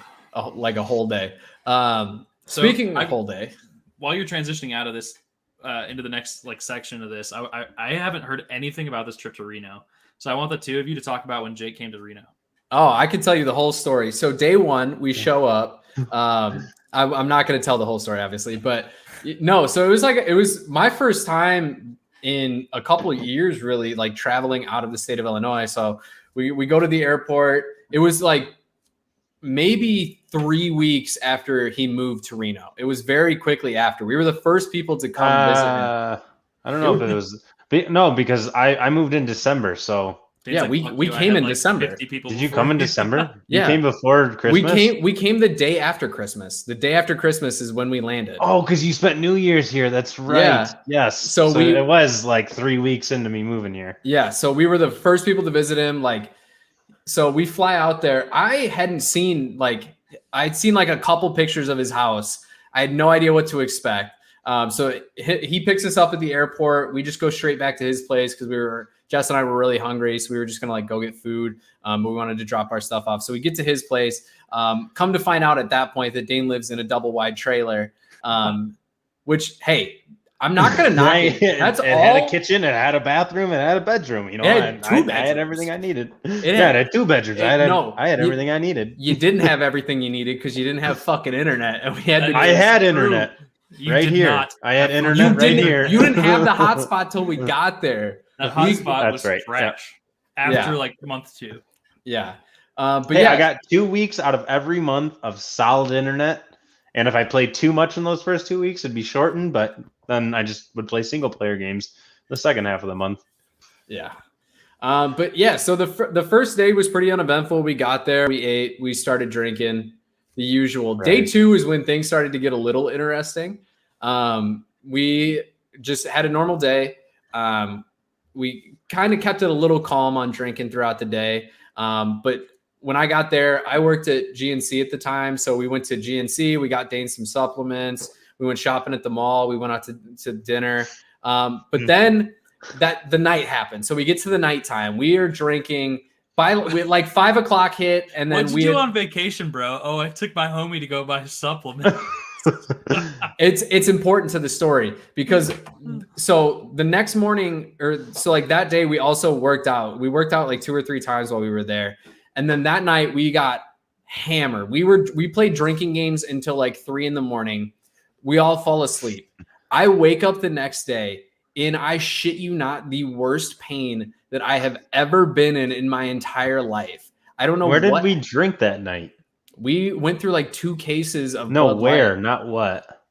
like a whole day. Speaking of whole day. While you're transitioning out of this into the next like section of this, I haven't heard anything about this trip to Reno. So I want the two of you to talk about when Jake came to Reno. Oh, I could tell you the whole story. So day one, we show up. I'm not going to tell the whole story, obviously, but no. So it was my first time in a couple of years, really, like traveling out of the state of Illinois. So we go to the airport. It was like maybe 3 weeks after he moved to Reno. It was very quickly after. We were the first people to come visit him. I don't know if it was no, because I moved in December, so. Yeah, we came in December. Did you come in December? Yeah. You came before Christmas? We came the day after Christmas. The day after Christmas is when we landed. Oh, because you spent New Year's here. That's right. Yeah. Yes. So it was like 3 weeks into me moving here. Yeah. So we were the first people to visit him. Like, so we fly out there. I'd seen like a couple pictures of his house. I had no idea what to expect. So he picks us up at the airport. We just go straight back to his place because Jess and I were really hungry. So we were just going to like go get food. But we wanted to drop our stuff off. So we get to his place. Come to find out at that point that Dane lives in a double wide trailer, which, hey, I'm not going to knock it. It had a kitchen, it had a bathroom, it had a bedroom. You know, I had everything I needed. It had 2 bedrooms. I had everything I needed. You didn't have everything you needed because you didn't have fucking internet. And we had I had internet right here. I had internet right here. You didn't have the hotspot till we got there. That hotspot was trash after like month 2. Yeah. But I got 2 weeks out of every month of solid internet. And if I played too much in those first 2 weeks, it'd be shortened. But then I just would play single player games the second half of the month. Yeah. But yeah, so the first day was pretty uneventful. We got there, we ate, we started drinking, the usual. Right. Day 2 is when things started to get a little interesting. We just had a normal day. We kind of kept it a little calm on drinking throughout the day. But when I got there, I worked at GNC at the time. So we went to GNC, we got Dane some supplements. We went shopping at the mall. We went out to dinner. But then the night happened. So we get to the nighttime. We are drinking like 5 o'clock hit. And then what'd you do on vacation, bro? Oh, I took my homie to go buy supplements. It's important to the story because so the next morning like that day we also worked out. We worked out like 2 or 3 times while we were there. And then that night we got hammered. We played drinking games until like 3 a.m. We all fall asleep. I wake up the next day in, I shit you not, the worst pain that I have ever been in my entire life. I don't know where did we drink that night. We went through like 2 cases of no, where, not what.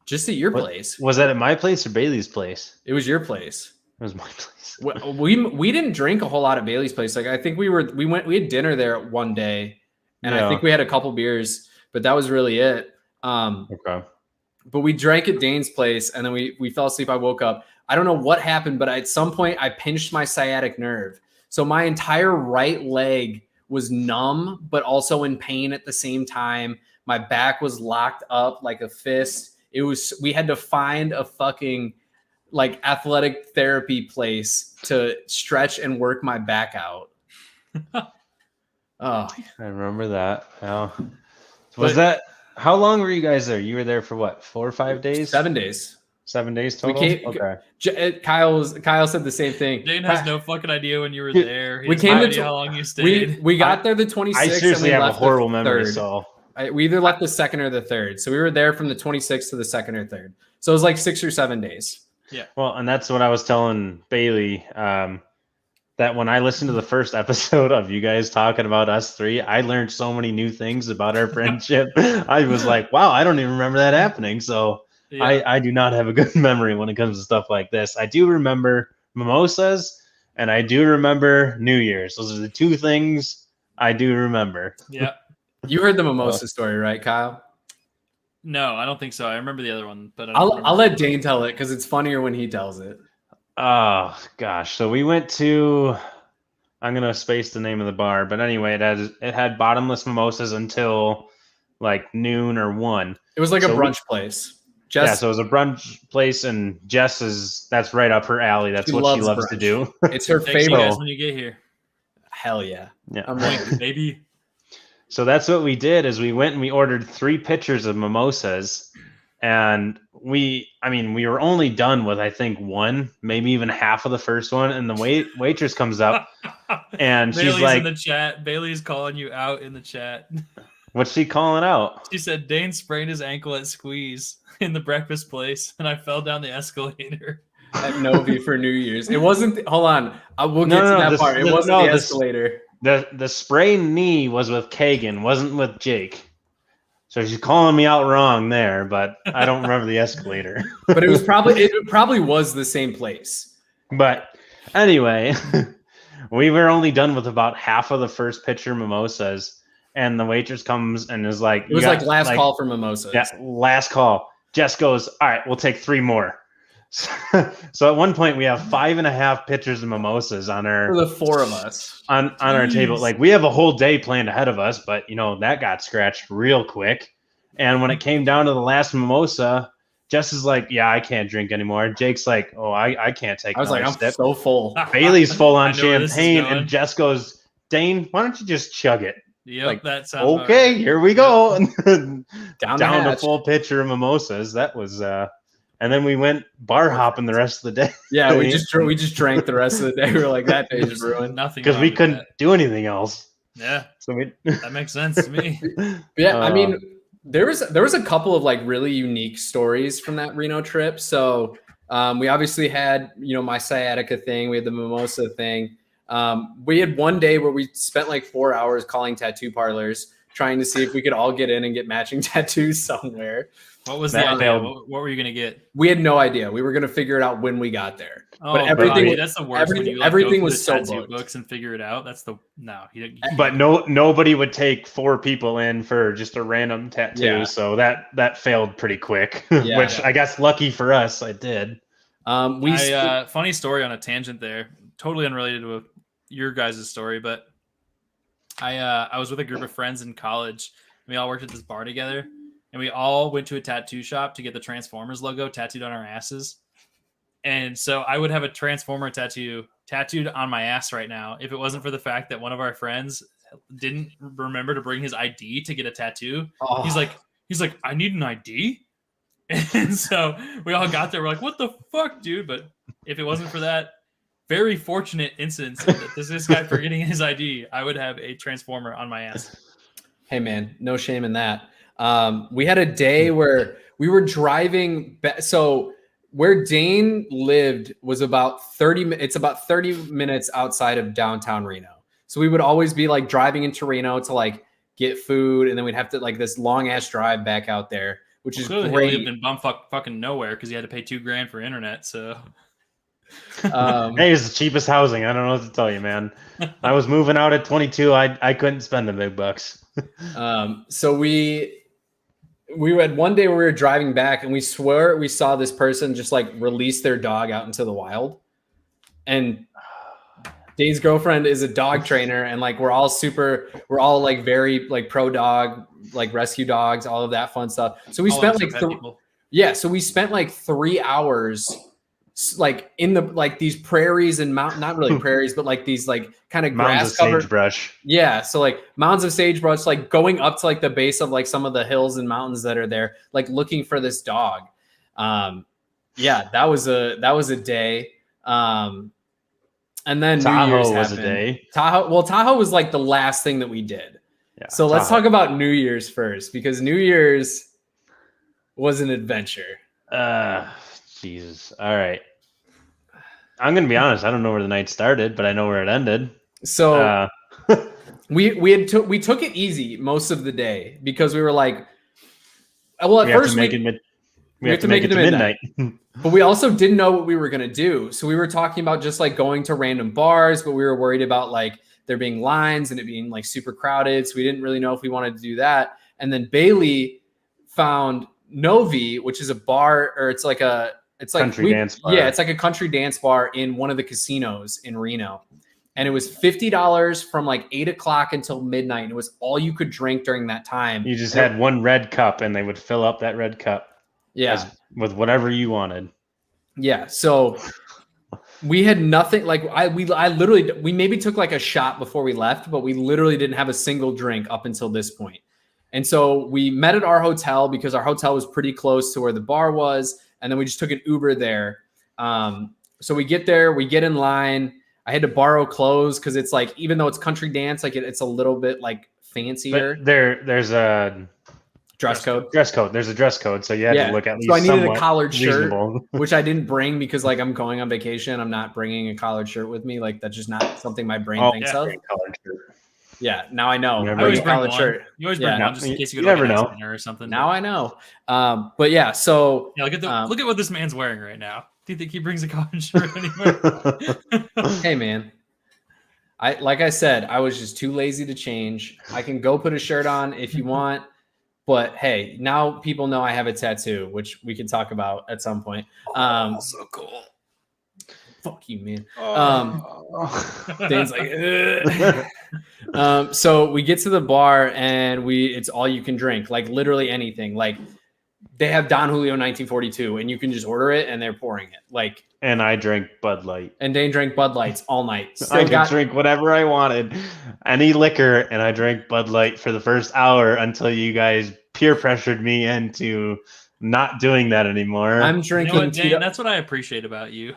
Just at your place. Was that at my place or Bailey's place? It was your place. It was my place. We didn't drink a whole lot at Bailey's place. Like I think we had dinner there one day, and I think we had a couple beers, but that was really it. Okay. But we drank at Dane's place, and then we fell asleep. I woke up. I don't know what happened, but at some point I pinched my sciatic nerve, so my entire right leg was numb, but also in pain at the same time. My back was locked up like a fist. We had to find a fucking like athletic therapy place to stretch and work my back out. Oh, I remember that. Yeah. How long were you guys there? You were there for what, 4 or 5 days? 7 days. 7 days total? Okay. Kyle said the same thing. Dane has no fucking idea when you were there. We came to how long you stayed. We got there the 26th. I seriously have a horrible memory, so We either left the 2nd or the 3rd. So we were there from the 26th to the 2nd or 3rd. So it was like 6 or 7 days. Yeah. Well, and that's what I was telling Bailey. That when I listened to the first episode of you guys talking about us three, I learned so many new things about our friendship. I was like, wow, I don't even remember that happening. So yeah. I do not have a good memory when it comes to stuff like this. I do remember mimosas and I do remember New Year's. Those are the 2 things I do remember. Yeah. You heard the mimosa story, right, Kyle? No, I don't think so. I remember the other one, but I'll let Dane tell it because it's funnier when he tells it. Oh gosh. So we went to, I'm gonna space the name of the bar, but anyway, it had bottomless mimosas until like noon or 1. It was like a brunch place. So it was a brunch place, and that's right up her alley. That's what she loves to do. It's her favorite. You guys when you get here. Hell yeah. Yeah. I'm like, baby. So that's what we did is we went and we ordered 3 pitchers of mimosas, and we were only done with, I think, 1, maybe even half of the first one. And the waitress comes up and Bailey's she's like, in the chat. Bailey's calling you out in the chat. What's she calling out? She said, Dane sprained his ankle at Squeeze in the breakfast place, and I fell down the escalator. At Novi for New Year's. It wasn't, hold on. We'll get to that part. It wasn't the escalator. The sprained knee was with Kagan, wasn't with Jake. So she's calling me out wrong there, but I don't remember the escalator. But it probably was the same place. But anyway, we were only done with about half of the first pitcher mimosas, and the waitress comes and is like, it was like last call for mimosas. Yeah, last call. Jess goes, all right, we'll take 3 more. So at one point we have 5.5 pitchers of mimosas on our, for the 4 of us on our table. Like, we have a whole day planned ahead of us, but that got scratched real quick. And when it came down to the last mimosa, Jess is like, yeah, I can't drink anymore. Jake's like, oh, I can't take. I was like, I'm so full. Bailey's full on champagne, and Jess goes, Dane, why don't you just chug it? Yep, like, that sounds okay. Right. Here we go. down to full pitcher of mimosas. That was and then we went bar hopping the rest of the day. Yeah, we just drank the rest of the day. We were like, that day's ruined. Nothing because we couldn't do anything else. Yeah, so that makes sense to me. Yeah, I mean, there was a couple of like really unique stories from that Reno trip. So we obviously had my sciatica thing. We had the mimosa thing. We had one day where we spent like 4 hours calling tattoo parlors, trying to see if we could all get in and get matching tattoos somewhere. What was the idea? What were you going to get? We had no idea. We were going to figure it out when we got there. Oh, but everything, that's the worst. Everything was so booked. Books and figure it out. That's But nobody would take 4 people in for just a random tattoo. Yeah. So that failed pretty quick, which I guess lucky for us, I did. Funny story on a tangent there, totally unrelated to your guys' story, but I was with a group of friends in college. We all worked at this bar together, and we all went to a tattoo shop to get the Transformers logo tattooed on our asses. And so I would have a Transformer tattooed on my ass right now if it wasn't for the fact that one of our friends didn't remember to bring his ID to get a tattoo. Oh. He's like, I need an ID. And so we all got there. We're like, what the fuck, dude? But if it wasn't for that very fortunate instance that this guy forgetting his ID, I would have a Transformer on my ass. Hey man, no shame in that. We had a day where we were driving. So where Dane lived was about 30 minutes outside of downtown Reno. So we would always be like driving into Reno to like get food. And then we'd have to like this long ass drive back out there, which is great. He lived in fucking nowhere because he had to pay $2,000 for internet. So hey, it's the cheapest housing. I don't know what to tell you, man. I was moving out at 22. I couldn't spend the big bucks. So we had one day where we were driving back and we swear we saw this person just like release their dog out into the wild. And Dane's girlfriend is a dog trainer, and like we're all like very like pro dog, like rescue dogs, all of that fun stuff. So we spent like 3 hours like in the like these prairies and not really prairies, but like these like kind of grass covered sagebrush. Yeah, so like mounds of sagebrush, like going up to like the base of like some of the hills and mountains that are there, like looking for this dog. Yeah, that was a day. And then Tahoe New Year's was happened. a day. Tahoe was like the last thing that we did. Yeah. So let's talk about New Year's first, because New Year's was an adventure. Jesus. All right. I'm gonna be honest. I don't know where the night started, but I know where it ended. So we took it easy most of the day because we were like, well, at first we have to make it to midnight. But we also didn't know what we were going to do. So we were talking about just like going to random bars, but we were worried about like there being lines and it being like super crowded. So we didn't really know if we wanted to do that. And then Bailey found Novi, which is a bar, or it's like country dance bar. Yeah, it's like a country dance bar in one of the casinos in Reno. And it was $50 from like 8 o'clock until midnight. And it was all you could drink during that time. You just had one red cup and they would fill up that red cup. Yeah. With whatever you wanted. Yeah. So we had nothing. Like we maybe took like a shot before we left, but we literally didn't have a single drink up until this point. And so we met at our hotel because our hotel was pretty close to where the bar was. And then we just took an Uber there. So we get there, we get in line. I had to borrow clothes because it's like, even though it's country dance, like it's a little bit like fancier. But there's a dress code. There's a dress code. So you had to look at least. So I needed a collared reasonable. shirt, which I didn't bring because like I'm going on vacation. I'm not bringing a collared shirt with me. Like that's just not something my brain thinks of. Yeah, now I know. I always bring one. Shirt. You always bring one just in case you go to like an dinner or something. Now I know. But yeah, so look at what this man's wearing right now. Do you think he brings a collared shirt anywhere? Hey man, like I said, I was just too lazy to change. I can go put a shirt on if you want, but hey, now people know I have a tattoo, which we can talk about at some point. So cool. Fuck you, man. Dan's like, so we get to the bar and it's all you can drink, like literally anything. Like they have Don Julio 1942 and you can just order it and they're pouring it. Like, and I drank Bud Light. And Dane drank Bud Lights all night. I could drink whatever I wanted, any liquor, and I drank Bud Light for the first hour until you guys peer pressured me into not doing that anymore. I'm drinking. You know what, Dane, that's what I appreciate about you.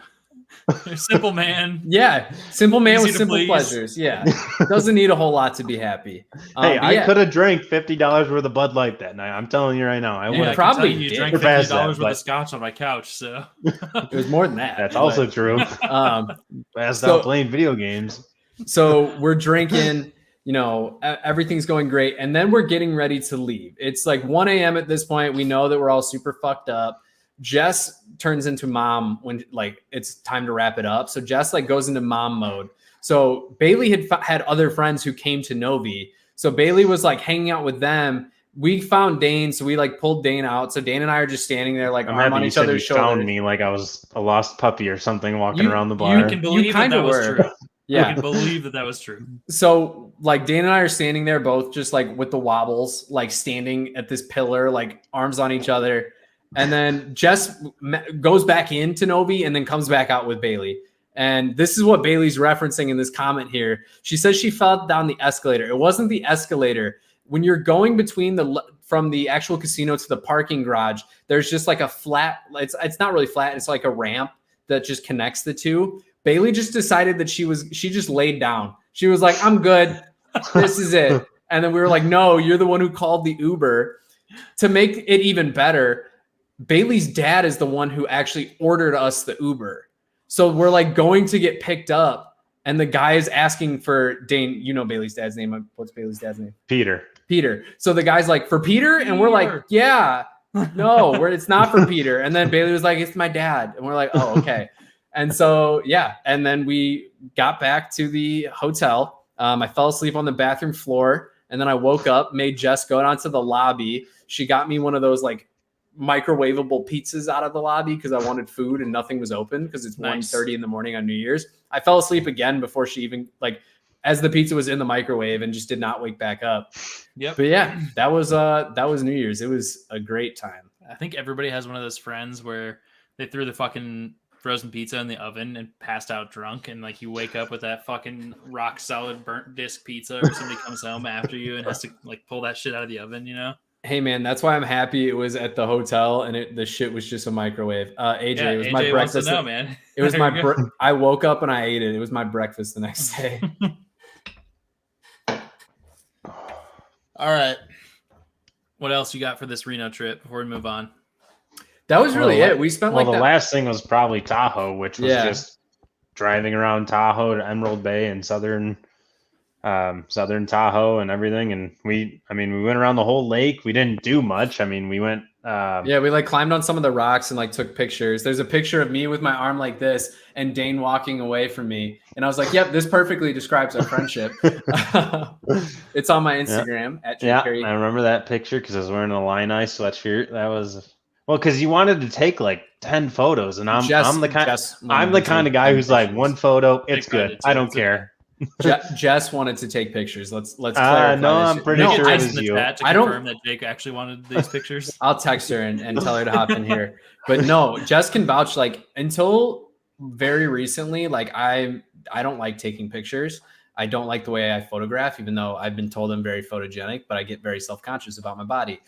You're a simple man. Yeah, simple man Easy with simple pleasures. Yeah, doesn't need a whole lot to be happy. Hey, I could have drank $50 worth of Bud Light that night. I'm telling you right now, I would probably you drank $50 worth of scotch on my couch. So it was more than that. That's also true. Passed out playing video games. So we're drinking. You know, everything's going great, and then we're getting ready to leave. It's like 1 a.m. at this point. We know that we're all super fucked up. Jess turns into mom when like it's time to wrap it up. So Jess like goes into mom mode. So Bailey had other friends who came to Novi. So Bailey was like hanging out with them. We found Dane, so we like pulled Dane out. So Dane and I are just standing there like arm on each other's shoulders. Found me like I was a lost puppy or something walking around the bar. You can believe that was true. Yeah, I can believe that was true. So like Dane and I are standing there both just like with the wobbles, like standing at this pillar, like arms on each other. And then Jess goes back into Novi and then comes back out with Bailey. And this is what Bailey's referencing in this comment here. She says she fell down the escalator. It wasn't the escalator. When you're going from the actual casino to the parking garage, there's just like a flat, it's not really flat. It's like a ramp that just connects the two. Bailey just decided that she just laid down. She was like, I'm good. This is it. And then we were like, no, you're the one who called the Uber. To make it even better, Bailey's dad is the one who actually ordered us the Uber. So we're like going to get picked up and the guy is asking for Dane. You know Bailey's dad's name. What's Bailey's dad's name? Peter. So the guy's like, for Peter? And we're like, yeah, no, it's not for Peter. And then Bailey was like, it's my dad. And we're like, oh, okay. And so, yeah. And then we got back to the hotel. I fell asleep on the bathroom floor and then I woke up, made Jess go down to the lobby. She got me one of those like microwavable pizzas out of the lobby because I wanted food and nothing was open because it's 1:30 in the morning on New Year's. I fell asleep again before she even as the pizza was in the microwave and just did not wake back up. Yep. But yeah, that was New Year's. It was a great time. I think everybody has one of those friends where they threw the fucking frozen pizza in the oven and passed out drunk, and like you wake up with that fucking rock solid burnt disc pizza, or somebody comes home after you and has to like pull that shit out of the oven, you know? Hey man, that's why I'm happy it was at the hotel and the shit was just a microwave. AJ, it was my breakfast. Know, man. It was my I woke up and I ate it. It was my breakfast the next day. All right. What else you got for this Reno trip before we move on? That was really it. We spent the last thing was probably Tahoe, which was just driving around Tahoe to Emerald Bay and southern Tahoe and everything. And we went around the whole lake. We didn't do much. I mean, we went. We like climbed on some of the rocks and like took pictures. There's a picture of me with my arm like this and Dane walking away from me. And I was like, yep, this perfectly describes our friendship. It's on my Instagram at I remember that picture because I was wearing a Illini sweatshirt. That was because you wanted to take like 10 photos, and I'm the kind of guy who's like, one photo, it's good. I don't care. Jess wanted to take pictures. Let's clarify. No, I'm pretty sure it was you. To confirm that Jake actually wanted these pictures. I'll text her and tell her to hop in here. But no, Jess can vouch. Like until very recently, like I don't like taking pictures. I don't like the way I photograph, even though I've been told I'm very photogenic, but I get very self-conscious about my body.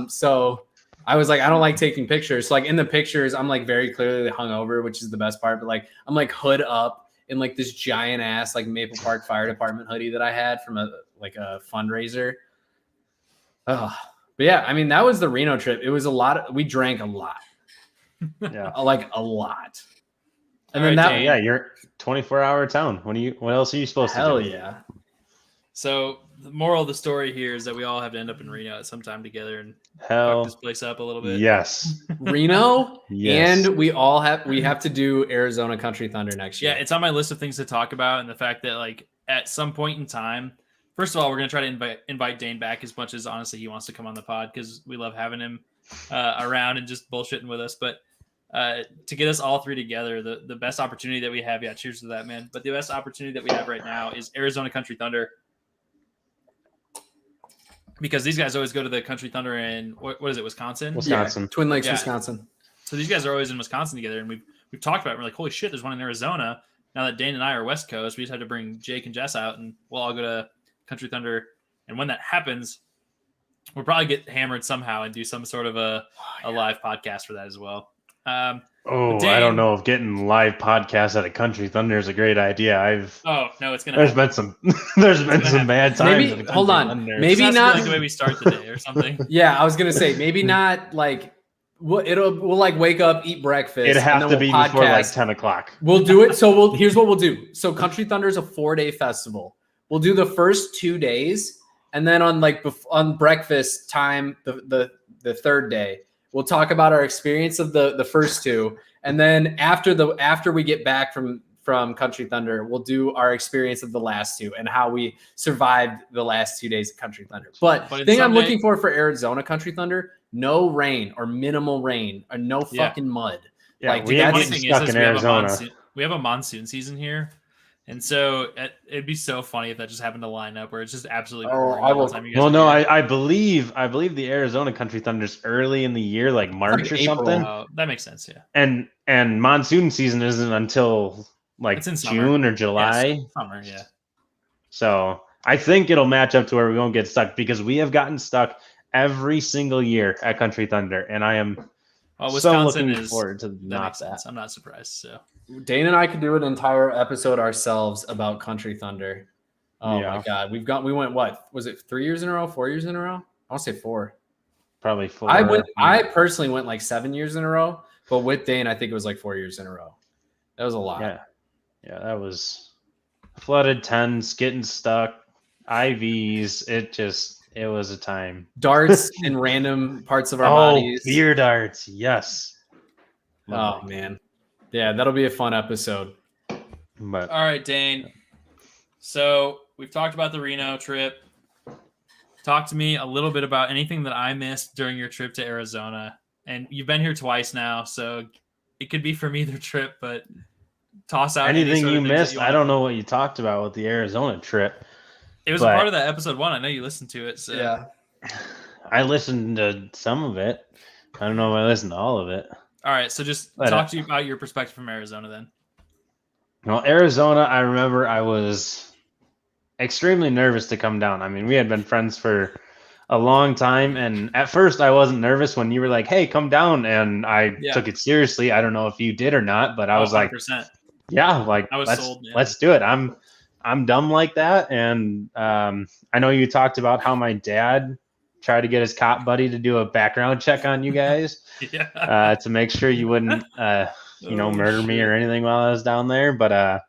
So I was like, I don't like taking pictures. So like in the pictures, I'm like very clearly hungover, which is the best part. But like I'm like hood up in like this giant ass like Maple Park Fire Department hoodie that I had from a fundraiser. But yeah, I mean that was the Reno trip. It was a lot. We drank a lot. Yeah, like a lot. And then you're 24-hour town. What else are you supposed to do? Hell yeah. So the moral of the story here is that we all have to end up in Reno at some time together and fuck this place up a little bit. Yes. Reno. Yes. And we have to do Arizona Country Thunder next year. Yeah, it's on my list of things to talk about, and the fact that like at some point in time, first of all, we're gonna try to invite Dane back as much as honestly he wants to come on the pod because we love having him around and just bullshitting with us. But to get us all three together, the best opportunity that we have, cheers to that, man. But the best opportunity that we have right now is Arizona Country Thunder. Because these guys always go to the Country Thunder in what is it, Wisconsin? Yeah, Twin Lakes, Wisconsin. So these guys are always in Wisconsin together, and we've talked about it. We're like, holy shit, there's one in Arizona. Now that Dane and I are West Coast, we just have to bring Jake and Jess out, and we'll all go to Country Thunder. And when that happens, we'll probably get hammered somehow and do some sort of a live podcast for that as well. Dane, I don't know if getting live podcasts at a Country Thunder is a great idea. It's gonna. There's been some bad times. Maybe hold on. Maybe not like the way we start the day or something. Yeah, I was gonna say maybe not like we'll like wake up, eat breakfast. It'd have to be before like 10 o'clock. We'll do it. So here's what we'll do. So Country Thunder is a 4-day festival. We'll do the first 2 days, and then on breakfast time, the third day. We'll talk about our experience of the first two, and then after we get back from Country Thunder, we'll do our experience of the last two and how we survived the last 2 days of Country Thunder. But the thing I'm looking for Arizona Country Thunder, no rain or minimal rain or no fucking mud. Yeah, like we get stuck in Arizona. We have a monsoon season here. And so it'd be so funny if that just happened to line up where it's just absolutely pouring all the time. I believe the Arizona Country Thunder's early in the year, like March or something. That makes sense, yeah. And monsoon season isn't until like June or July. Yeah, summer, yeah. So I think it'll match up to where we won't get stuck because we have gotten stuck every single year at Country Thunder, and I am so looking forward to not that. I'm not surprised. So Dane and I could do an entire episode ourselves about Country Thunder. Oh my God. We went, what was it? 3 years in a row, 4 years in a row? I'll say 4. Probably 4. I personally went like 7 years in a row, but with Dane, I think it was like 4 years in a row. That was a lot. Yeah. Yeah. That was flooded tents, getting stuck, IVs. It was a time. Darts in random parts of our bodies. Beer darts. Yes. Oh man. Yeah, that'll be a fun episode. But all right, Dane. So we've talked about the Reno trip. Talk to me a little bit about anything that I missed during your trip to Arizona. And you've been here twice now, so it could be from either trip, but toss out anything you missed. I don't know what you talked about with the Arizona trip. It was a part of that episode 1. I know you listened to it. So. Yeah. I listened to some of it. I don't know if I listened to all of it. All right, so just talk to you about your perspective from Arizona then. Well, Arizona, I remember I was extremely nervous to come down. I mean, we had been friends for a long time, and at first I wasn't nervous when you were like, hey, come down, and I took it seriously. I don't know if you did or not, but I was 100%. Like, yeah, like, let's do it. I'm I'm dumb like that. And I know you talked about how my dad tried to get his cop buddy to do a background check on you guys to make sure you wouldn't, murder me or anything while I was down there. But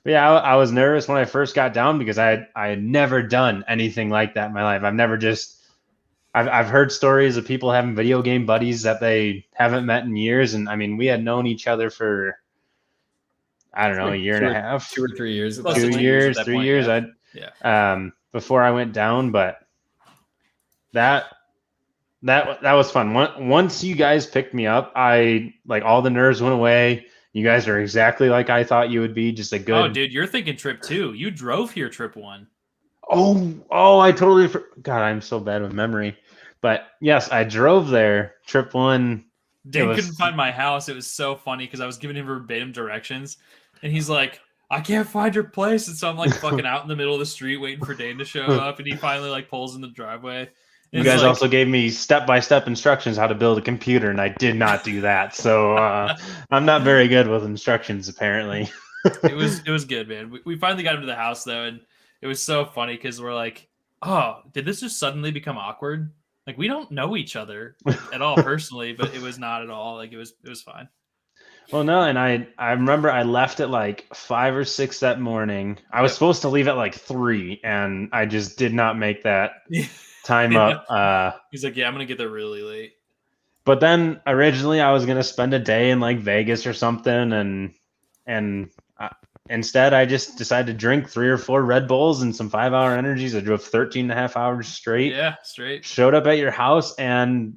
yeah, I was nervous when I first got down because I had never done anything like that in my life. I've heard stories of people having video game buddies that they haven't met in years. And I mean, we had known each other for, I don't know, a year and a half, 2 or 3 years, 2 years, 3 years. Before I went down, but that was fun. Once you guys picked me up, all the nerves went away. You guys are exactly like I thought you would be. Just a good. Oh, dude, you're thinking trip 2. You drove here trip 1. Oh, I totally. God, I'm so bad with memory. But yes, I drove there trip 1. Dane couldn't find my house. It was so funny because I was giving him verbatim directions, and he's like, "I can't find your place." And so I'm like fucking out in the middle of the street waiting for Dane to show up, and he finally like pulls in the driveway. You guys also gave me step-by-step instructions how to build a computer, and I did not do that. So I'm not very good with instructions, apparently. It was good, man. We finally got him to the house, though, and it was so funny because we're like, oh, did this just suddenly become awkward? Like, we don't know each other at all personally, but it was not at all. Like, it was fine. Well, no, and I remember I left at like 5 or 6 that morning. I was supposed to leave at like 3, and I just did not make that time up. He's like, yeah, I'm gonna get there really late. But then originally I was gonna spend a day in like Vegas or something, and instead I just decided to drink 3 or 4 Red Bulls and some 5-hour energies. I drove 13 and a half hours straight. Yeah, straight. Showed up at your house, and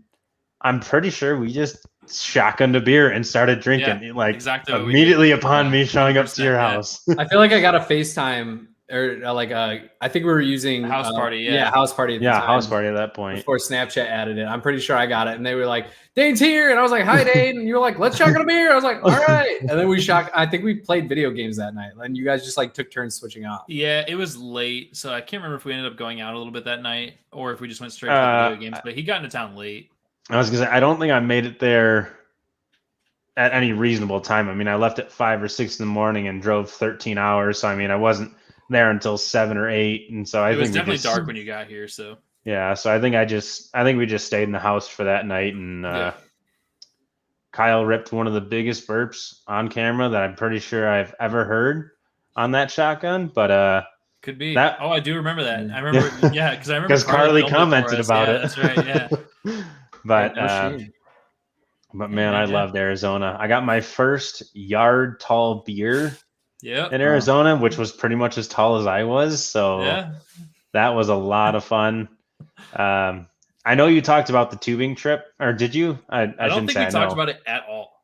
I'm pretty sure we just shotgunned a beer and started drinking exactly immediately upon me showing up to your house. I feel like I got a FaceTime or I think we were using house party. House party. House party at that point before Snapchat added it. I'm pretty sure I got it, and they were like, "Dane's here," and I was like, "Hi, Dane," and you were like, "Let's shotgun a beer." I was like, "All right," and then I think we played video games that night, and you guys just like took turns switching off. Yeah, it was late, so I can't remember if we ended up going out a little bit that night or if we just went straight to the video games. But he got into town late. I was gonna say I don't think I made it there at any reasonable time. I mean, I left at 5 or 6 in the morning and drove 13 hours. So I mean, I wasn't there until 7 or 8, and so it was definitely dark when you got here. So yeah, so I think we just stayed in the house for that night, and Kyle ripped one of the biggest burps on camera that I'm pretty sure I've ever heard on that shotgun. But could be that. Oh, I do remember that. I remember, because Carly commented about it. That's right. Yeah. But man, I loved Arizona. I got my first yard tall beer in Arizona, which was pretty much as tall as I was. So that was a lot of fun. I know you talked about the tubing trip, or did you? I don't think we talked about it at all.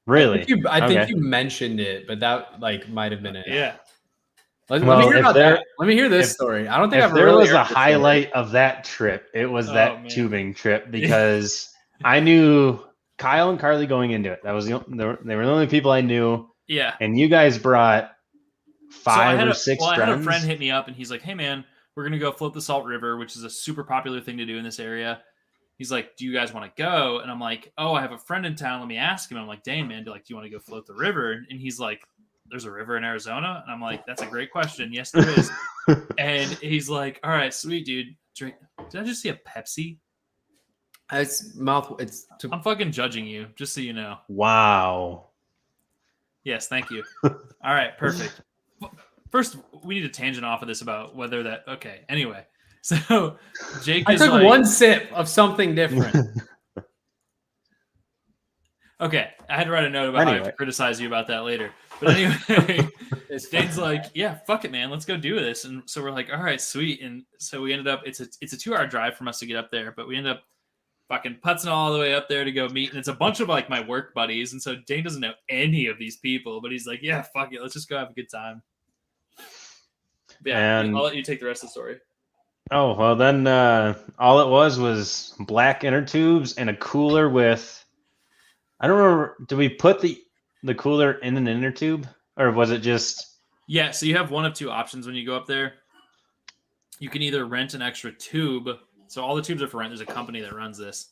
Really? I think you mentioned it, but that might have been it. Yeah. Let me hear about that. Let me hear this story. I don't think if there was a highlight of that trip, it was that tubing trip, because I knew Kyle and Carly going into it. That was they were the only people I knew. Yeah. And you guys brought 5 or 6 friends. I had a friend hit me up, and he's like, "Hey man, we're gonna go float the Salt River, which is a super popular thing to do in this area." He's like, "Do you guys want to go?" And I'm like, "Oh, I have a friend in town. Let me ask him." I'm like, "Dane, man, do you want to go float the river?" And he's like, "There's a river in Arizona?" And I'm like, "That's a great question. Yes, there is." And he's like, "All right, sweet, dude. Drink." Did I just see a Pepsi? I'm fucking judging you, just so you know. Wow. Yes, thank you. All right, perfect. First, we need a tangent off of this about whether that. Okay, anyway. So Jake I took one sip of something different. Okay, I had to write a note about how I have to criticize you about that later. But anyway, Dane's like, "Yeah, fuck it, man, let's go do this." And so we're like, "All right, sweet." And so we ended up. It's a 2-hour drive from us to get up there, but we ended up fucking putzing all the way up there to go meet. And it's a bunch of like my work buddies, and so Dane doesn't know any of these people, but he's like, "Yeah, fuck it, let's just go have a good time." Yeah, I'll let you take the rest of the story. Oh, well, then all it was black inner tubes and a cooler with, I don't remember, did we put the cooler in an inner tube, or was it just? Yeah, so you have one of 2 options when you go up there. You can either rent an extra tube. So all the tubes are for rent. There's a company that runs this,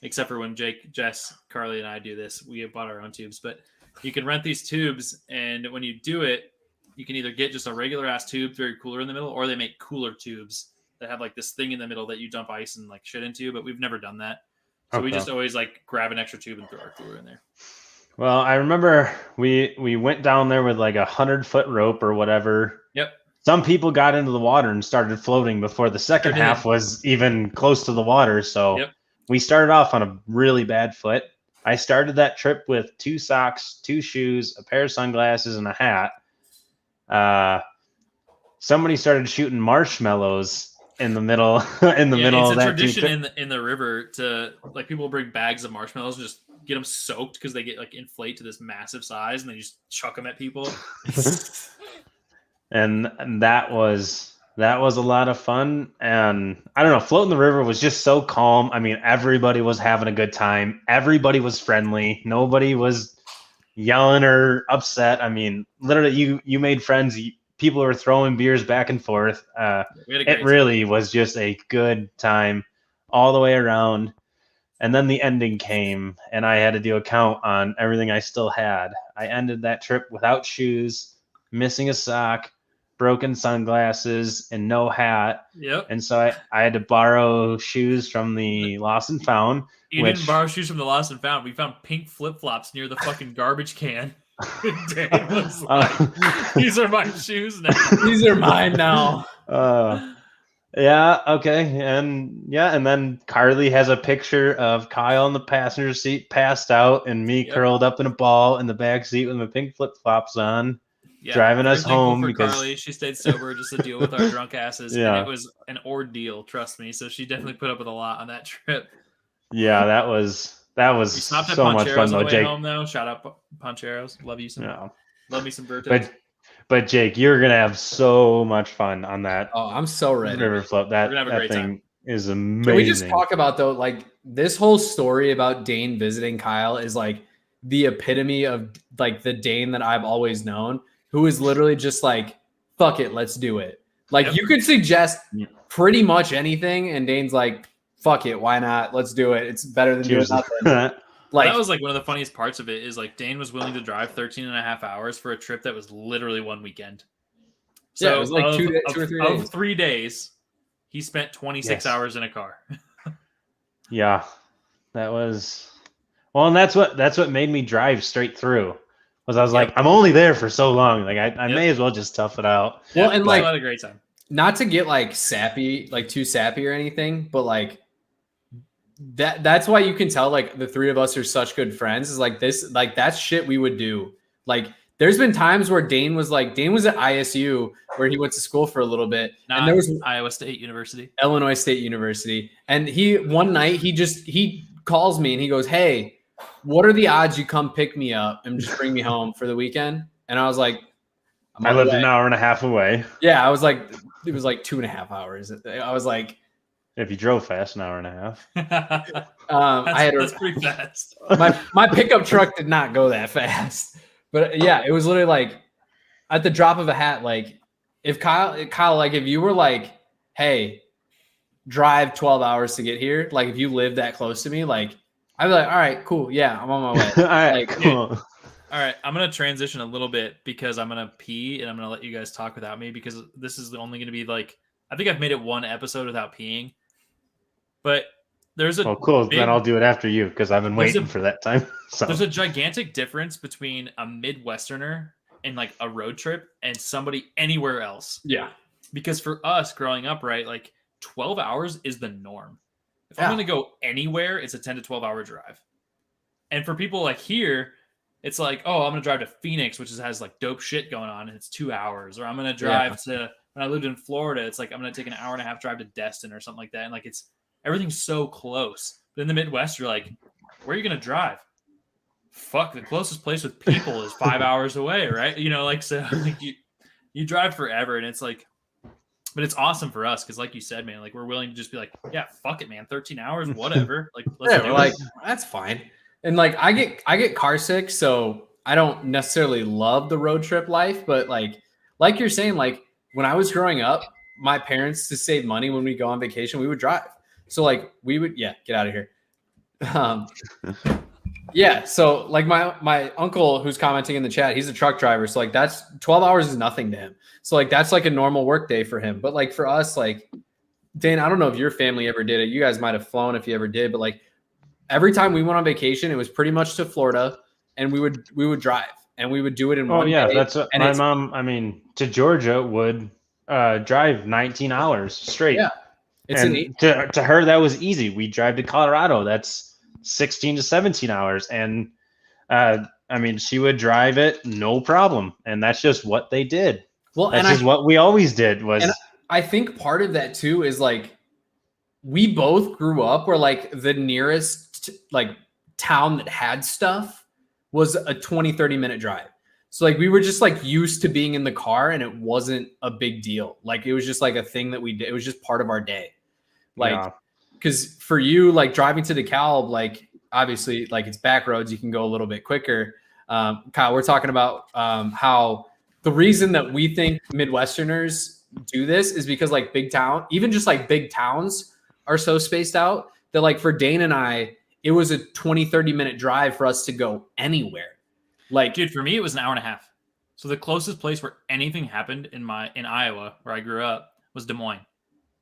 except for when Jake, Jess, Carly, and I do this. We have bought our own tubes, but you can rent these tubes, and when you do it, you can either get just a regular ass tube, very cooler in the middle, or they make cooler tubes that have like this thing in the middle that you dump ice and like shit into. But we've never done that, so we just always like grab an extra tube and throw our cooler in there. Well, I remember we went down there with like 100-foot rope or whatever. Yep. Some people got into the water and started floating before the second half was even close to the water. So we started off on a really bad foot. I started that trip with 2 socks, 2 shoes, a pair of sunglasses, and a hat. Somebody started shooting marshmallows in the middle of that. It's a tradition in the river to like people bring bags of marshmallows, just get them soaked because they get like inflate to this massive size, and they just chuck them at people. And that was a lot of fun. And I don't know, floating the river was just so calm. I mean, everybody was having a good time. Everybody was friendly. Nobody was yelling or upset. I mean, literally, you made friends. People were throwing beers back and forth. It really was just a good time all the way around. And then the ending came, and I had to do a count on everything I still had. I ended that trip without shoes, missing a sock, broken sunglasses, and no hat. Yep. And so I had to borrow shoes from the Lost and Found. You didn't borrow shoes from the Lost and Found. We found pink flip-flops near the fucking garbage can. Dave was like, these are my shoes now. These are mine now. Yeah, okay. And then Carly has a picture of Kyle in the passenger seat passed out and me curled up in a ball in the back seat with my pink flip-flops on, driving us home because Carly, she stayed sober just to deal with our drunk asses. And it was an ordeal, trust me. So she definitely put up with a lot on that trip. Yeah, that was so much fun though, Jake. Home, though. Shout out Poncheros. Love you some. Love me some Vertex. But Jake, you're gonna have so much fun on that. Oh, I'm so ready. River float. That thing is amazing. Can we just talk about though, like this whole story about Dane visiting Kyle is like the epitome of like the Dane that I've always known, who is literally just like, fuck it, let's do it. Like you could suggest pretty much anything, and Dane's like, fuck it, why not? Let's do it. It's better than doing nothing. Like that was like one of the funniest parts of it is like Dane was willing to drive 13 and a half hours for a trip that was literally one weekend. So it was like 2 or 3 days. Of 3 days, he spent 26 hours in a car. Yeah, that was and that's what made me drive straight through. Was I was like, I'm only there for so long. Like I may as well just tough it out. Well, and like I had a great time. Not to get like sappy, like too sappy or anything, but like that's why you can tell like the three of us are such good friends is like this, like that's shit we would do. Like there's been times where Dane was at ISU where he went to school for a little bit. And there was Iowa State University, Illinois State University. And one night he calls me and he goes, "Hey, what are the odds you come pick me up and just bring me home for the weekend?" And I was like, I lived an hour and a half away. Yeah. I was like, it was like 2.5 hours. I was like, if you drove fast, an hour and a half. That's pretty fast. My pickup truck did not go that fast, but yeah, it was literally like at the drop of a hat. Like if Kyle, like if you were like, "Hey, drive 12 hours to get here," like if you lived that close to me, like I'd be like, "All right, cool, yeah, I'm on my way." All right, cool. All right, I'm gonna transition a little bit because I'm gonna pee and I'm gonna let you guys talk without me because this is only gonna be like I think I've made it one episode without peeing. But there's cool. Then I'll do it after you because I've been waiting for that time. So there's a gigantic difference between a Midwesterner and like a road trip and somebody anywhere else. Yeah. Because for us growing up, right, like 12 hours is the norm. If I'm going to go anywhere, it's a 10 to 12 hour drive. And for people like here, it's like, oh, I'm going to drive to Phoenix, which has like dope shit going on, and it's 2 hours. Or I'm going to drive to, when I lived in Florida, it's like I'm going to take an hour and a half drive to Destin or something like that. And like everything's so close. But in the Midwest, you're like, where are you going to drive? Fuck, the closest place with people is 5 hours away, right? You know, like, so like you drive forever, and it's like, but it's awesome for us because, like you said, man, like we're willing to just be like, yeah, fuck it, man, 13 hours, whatever. Like, let's do like it. That's fine. And like I get car sick, so I don't necessarily love the road trip life, but like you're saying, like when I was growing up, my parents, to save money when we go on vacation, we would drive. So like we would, get out of here. Yeah, so like my uncle who's commenting in the chat, he's a truck driver, so like that's 12 hours is nothing to him. So like that's like a normal work day for him. But like for us, like Dane, I don't know if your family ever did it. You guys might have flown if you ever did, but like every time we went on vacation, it was pretty much to Florida, and we would drive, and we would do it in one day. That's what my mom. I mean, to Georgia would drive 19 hours straight. Yeah, to her that was easy. We drive to Colorado. That's 16 to 17 hours, and I mean, she would drive it no problem, and that's just what they did. Well, that's just what we always did. Was I think part of that too is like we both grew up where like the nearest like town that had stuff was a 20-30 minute drive. So like we were just like used to being in the car, and it wasn't a big deal. Like it was just like a thing that we did. It was just part of our day. Like because for you, like driving to DeKalb, like obviously like it's back roads, you can go a little bit quicker. Kyle, we're talking about how the reason that we think Midwesterners do this is because like big town, even just like big towns are so spaced out that like for Dane and I, it was a 20-30 minute drive for us to go anywhere. Like, dude, for me, it was an hour and a half. So the closest place where anything happened in Iowa, where I grew up, was Des Moines.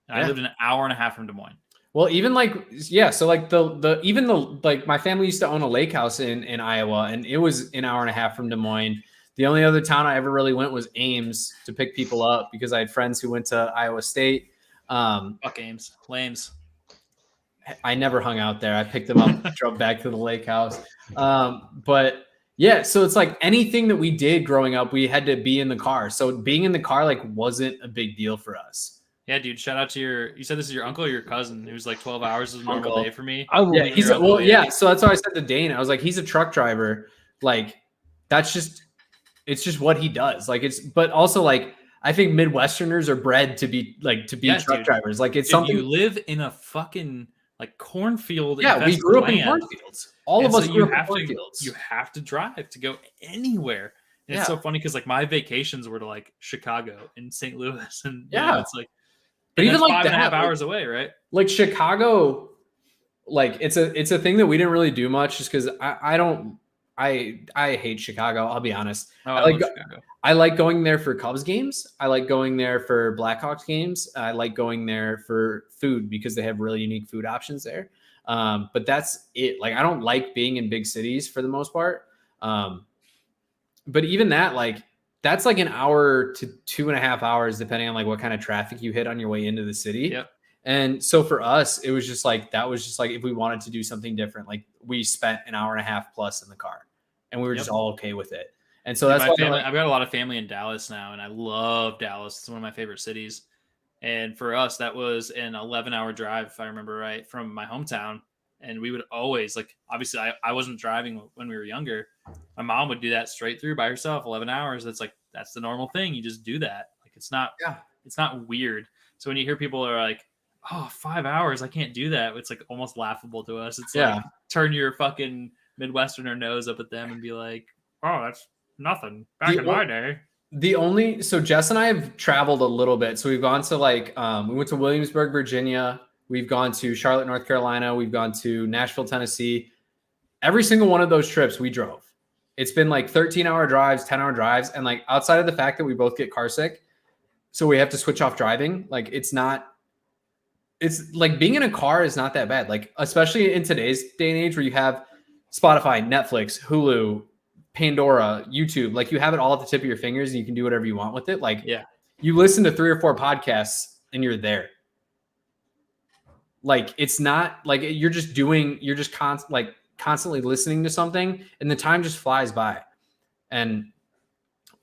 And I lived an hour and a half from Des Moines. Well, even like, yeah. So like like my family used to own a lake house in Iowa, and it was an hour and a half from Des Moines. The only other town I ever really went was Ames to pick people up because I had friends who went to Iowa State. Fuck Ames. Lames. I never hung out there. I picked them up, drove back to the lake house. But yeah, so it's like anything that we did growing up, we had to be in the car. So being in the car like wasn't a big deal for us. Yeah, dude. Shout out to you said this is your uncle or your cousin? It was like 12 hours is a normal day for me. Yeah, so that's why I said to Dane, I was like, he's a truck driver. Like it's just what he does. Like but also like I think Midwesterners are bred to be truck drivers. Like it's something you live in a fucking like cornfield. Yeah, we grew up in cornfields. All of us grew up in cornfields. You have to drive to go anywhere. And it's so funny because like my vacations were to like Chicago and St. Louis, and it's like, but even like 5.5 hours away, right? Like Chicago, like it's a thing that we didn't really do much, just because I hate Chicago. I'll be honest. Oh, I love Chicago. I like going there for Cubs games. I like going there for Blackhawks games. I like going there for food because they have really unique food options there. But that's it. Like I don't like being in big cities for the most part. But even that, like that's like an hour to 2.5 hours, depending on like what kind of traffic you hit on your way into the city. Yep. And so for us, it was just like, that was just like, if we wanted to do something different, like we spent an hour and a half plus in the car and we were just all okay with it. And so that's why I've got a lot of family in Dallas now, and I love Dallas. It's one of my favorite cities. And for us, that was an 11-hour drive, if I remember right, from my hometown. And we would always, like, obviously I wasn't driving when we were younger. My mom would do that straight through by herself, 11 hours. That's the normal thing. You just do that. Like, it's not weird. So when you hear people are like, oh, 5 hours, I can't do that. It's like almost laughable to us. It's like, turn your fucking Midwesterner nose up at them and be like, oh, that's nothing. Back in my day. So Jess and I have traveled a little bit. So we've gone to we went to Williamsburg, Virginia. We've gone to Charlotte, North Carolina. We've gone to Nashville, Tennessee. Every single one of those trips we drove. It's been like 13-hour drives, 10-hour drives. And like outside of the fact that we both get car sick, so we have to switch off driving. Like it's like being in a car is not that bad. Like, especially in today's day and age where you have Spotify, Netflix, Hulu, Pandora, YouTube, like you have it all at the tip of your fingers and you can do whatever you want with it. Like, you listen to 3 or 4 podcasts and you're there. Like, it's not like you're just constantly listening to something and the time just flies by. And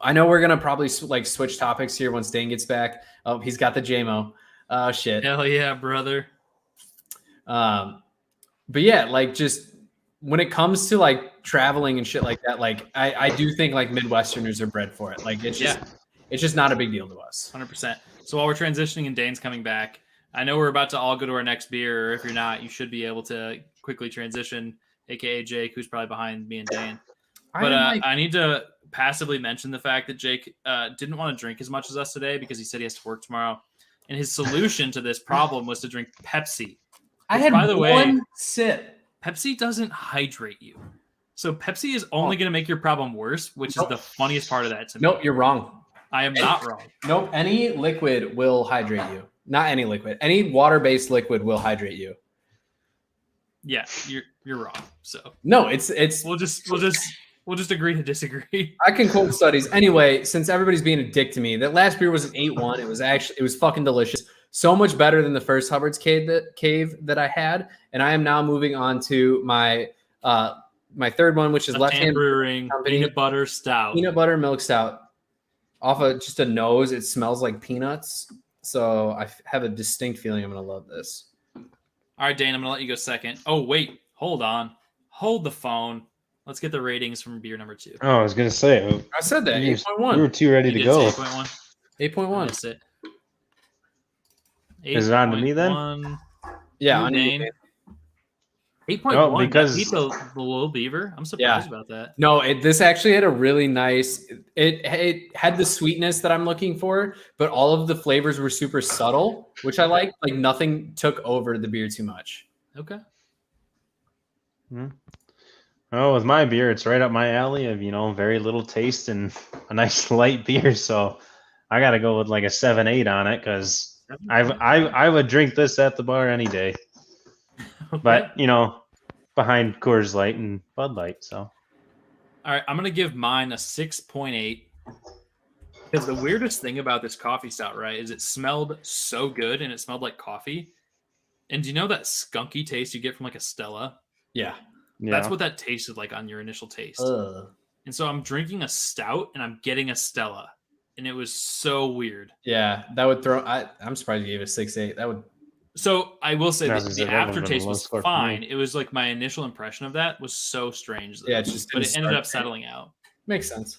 I know we're going to probably like switch topics here once Dane gets back. Oh, he's got the JMO. Oh shit. Hell yeah, brother. But yeah, like just when it comes to like traveling and shit like that, like I do think like Midwesterners are bred for it. Like it's just not a big deal to us. 100%. So while we're transitioning and Dane's coming back, I know we're about to all go to our next beer. Or if you're not, you should be able to quickly transition, aka Jake, who's probably behind me and Dane. But I need to passively mention the fact that Jake didn't want to drink as much as us today because he said he has to work tomorrow. And his solution to this problem was to drink Pepsi. I had one sip. Pepsi doesn't hydrate you. So Pepsi is only going to make your problem worse, which is the funniest part of that to me. Nope, you're wrong. I am not wrong. Nope, any liquid will hydrate you. Not any liquid. Any water-based liquid will hydrate you. Yeah, you're wrong. So no, it's we'll just agree to disagree. I can quote studies anyway. Since everybody's being a dick to me, that last beer was an 8-1. It was fucking delicious. So much better than the first Hubbard's cave that I had. And I am now moving on to my third one, which is Left Hand Brewing peanut butter stout. Peanut butter milk stout. Off of just a nose, it smells like peanuts. So I have a distinct feeling I'm gonna love this. All right, Dane, I'm gonna let you go second. Oh wait, hold on, hold the phone. Let's get the ratings from beer number 2. Oh, I was gonna say. I said that 8.1. We were too ready to go. 8.1. 8.1. Is it on to me then? Yeah, on Dane. 8.1. Oh, because the little beaver. I'm surprised about that. No, this actually had a really nice. It had the sweetness that I'm looking for, but all of the flavors were super subtle, which I like. Like nothing took over the beer too much. Okay. Oh, with my beer, it's right up my alley of very little taste and a nice light beer. So I got to go with like a 7-8 on it because I would drink this at the bar any day. Okay. But behind Coors Light and Bud Light. So, all right, I'm gonna give mine a 6.8 because the weirdest thing about this coffee stout, right, is it smelled so good and it smelled like coffee. And do you know that skunky taste you get from like a Stella? Yeah. That's what that tasted like on your initial taste. And so I'm drinking a stout and I'm getting a Stella, and it was so weird. Yeah, that would throw. I'm surprised you gave it a 6.8. That would. So I will say that the aftertaste was fine. It was like my initial impression of that was so strange. Yeah, but it ended up settling out. Makes sense.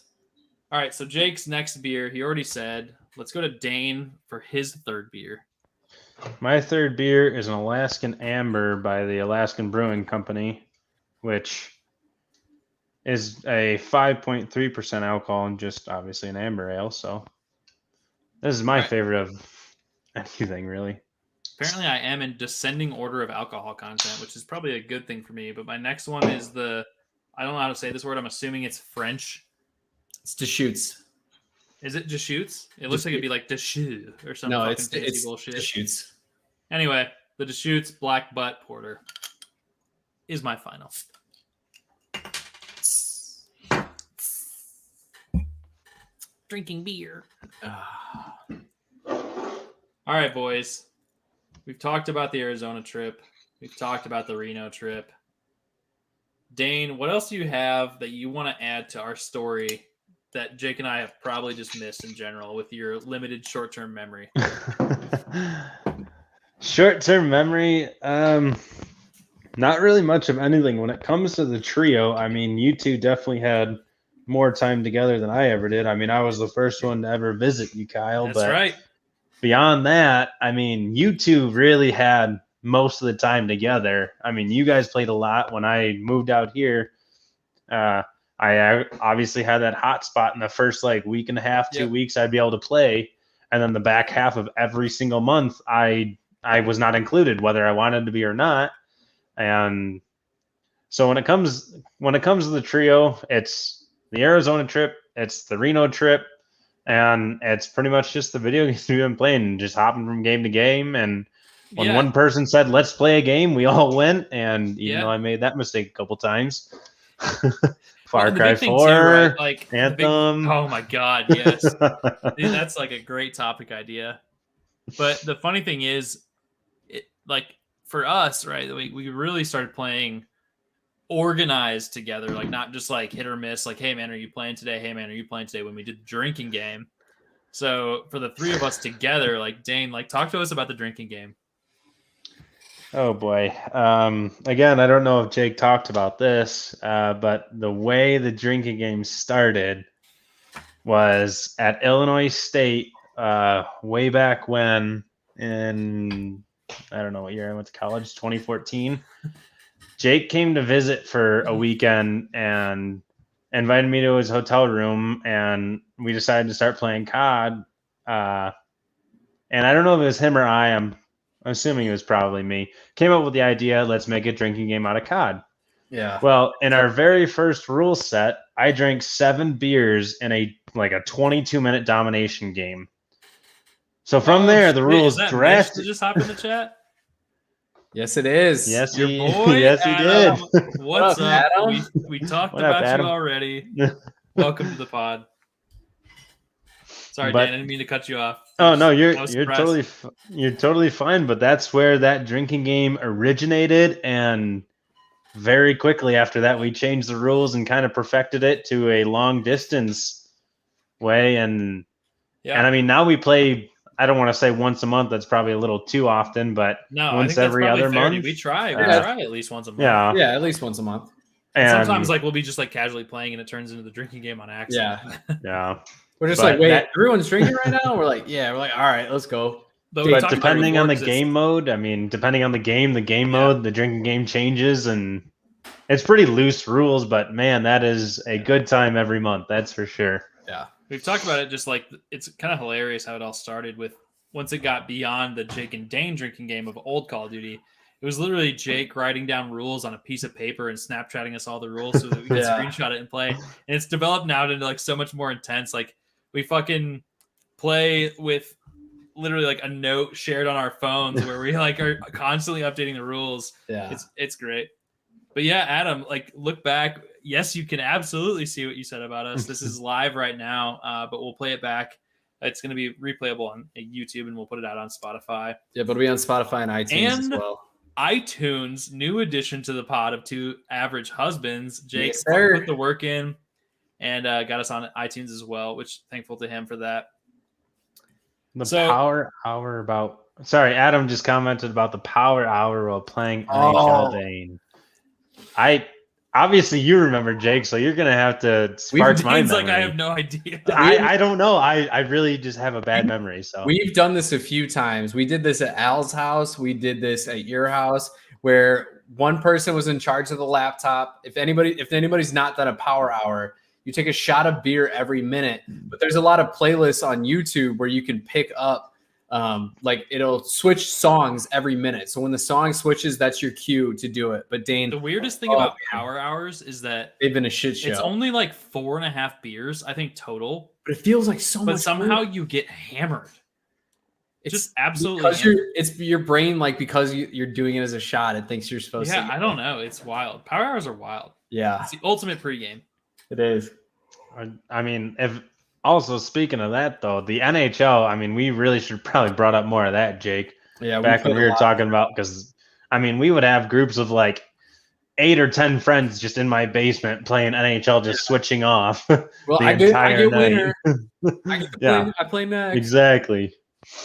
All right, so Jake's next beer, he already said. Let's go to Dane for his third beer. My third beer is an Alaskan Amber by the Alaskan Brewing Company, which is a 5.3% alcohol and just obviously an amber ale. So this is my favorite of anything, really. Apparently, I am in descending order of alcohol content, which is probably a good thing for me. But my next one is I don't know how to say this word. I'm assuming it's French. It's Deschutes. Is it Deschutes? It looks like it'd be like Deschutes or something. No, it's bullshit. Deschutes. Anyway, the Deschutes Black Butt Porter is my final. Drinking beer. All right, boys. We've talked about the Arizona trip. We've talked about the Reno trip. Dane, what else do you have that you want to add to our story that Jake and I have probably just missed in general with your limited short-term memory? Short-term memory? Not really much of anything. When it comes to the trio, I mean, you two definitely had more time together than I ever did. I mean, I was the first one to ever visit you, Kyle. That's right. Beyond that, I mean, you two really had most of the time together. I mean, you guys played a lot. When I moved out here, I obviously had that hot spot in the first week and a half, 2 weeks I'd be able to play. And then the back half of every single month, I was not included, whether I wanted to be or not. And so when it comes to the trio, it's the Arizona trip, it's the Reno trip, and it's pretty much just the video games we've been playing, just hopping from game to game. And when one person said, let's play a game, we all went. And even though I made that mistake a couple times, Far Cry 4, too, right? Anthem. Oh my God, yes. Dude, that's like a great topic idea. But the funny thing is, for us, right, we really started playing organized together, not just hit or miss, hey man, are you playing today? Hey man, are you playing today? When we did the drinking game. So for the three of us together, Dane, talk to us about the drinking game. Oh boy. Again, I don't know if Jake talked about this, but the way the drinking game started was at Illinois State, way back when in, I don't know what year I went to college, 2014. Jake came to visit for a weekend and invited me to his hotel room, and we decided to start playing COD. And I don't know if it was him or I'm assuming it was probably me. Came up with the idea, let's make a drinking game out of COD. Yeah. Well, in our very first rule set, I drank 7 beers in a 22-minute domination game. So from there, the Is rules that Mitch drastic. that just hopped in the chat? Yes, it is. Yes, Your he, boy yes, he Adam. did. What's What up, up? Adam? We talked What up, about Adam? you already. Welcome to the pod. Sorry, But- Dan, I didn't mean to cut you off. Oh no, I you're was you're surprised. totally fine. But that's where that drinking game originated, and very quickly after that, we changed the rules and kind of perfected it to a long distance way. And I mean, now we play. I don't want to say once a month. That's probably a little too often, but No, I once think that's every probably other fair, month. dude. We try at least once a month. Yeah, Yeah, at least once a month. And and sometimes like we'll be just like casually playing and it turns into the drinking game on accident. yeah. We're just But like, wait, that- everyone's drinking right now? We're like, yeah. We're like, all right, let's go. But we But talked about depending on the rewards, it's- game mode, I mean, depending on the game mode, the drinking game changes, and it's pretty loose rules. But man, that is a good time every month. That's for sure. Yeah. We've talked about it, just like it's kind of hilarious how it all started with once it got beyond the Jake and Dane drinking game of old Call of Duty. It was literally Jake writing down rules on a piece of paper and Snapchatting us all the rules so that we could Yeah. screenshot it and play. And it's developed now into like so much more intense. Like we fucking play with literally like a note shared on our phones where we like are constantly updating the rules. Yeah. It's great. But yeah, Adam, like look back. Yes, you can absolutely see what you said about us. This is live right now, but we'll play it back. It's going to be replayable on YouTube, and we'll put it out on Spotify. Yeah, but it'll be on Spotify and iTunes as And well. iTunes, new addition to the pod of two average husbands. Jake Yes, sir. put the work in and got us on iTunes as well, which thankful to him for that. The So- power hour about. Sorry, Adam just commented about the power hour while playing Oh. NHL Dane. Obviously you remember, Jake, so you're gonna have to spark my Dane's memory. like, I have no idea. I don't know. I really just have a bad memory. So We've done this a few times. We did this at Al's house. We did this at your house, where one person was in charge of the laptop. If anybody's not done a power hour, you take a shot of beer every minute. But there's a lot of playlists on YouTube where you can pick up, like it'll switch songs every minute. So when the song switches, that's your cue to do it. But Dane, The weirdest thing Oh, about man. power hours is that they've been a shit show. it's only like 4.5 beers, I think, total. but it feels like so But much. somehow more. you get hammered. It's Just absolutely because hammered. it's your brain, like because you're doing it as a shot, it thinks you're supposed to. Yeah, I don't know. It's wild. Power hours are wild. Yeah, It's the ultimate pregame. it is. I mean, if also speaking of that though, the NHL. I mean, we really should probably brought up more of that, Jake. Yeah, Back when we were talking about, because I mean, we would have groups of like 8 or 10 friends just in my basement playing NHL, just switching off. Well, the I get entire winner. night. I get to Yeah. play, I play next. Exactly.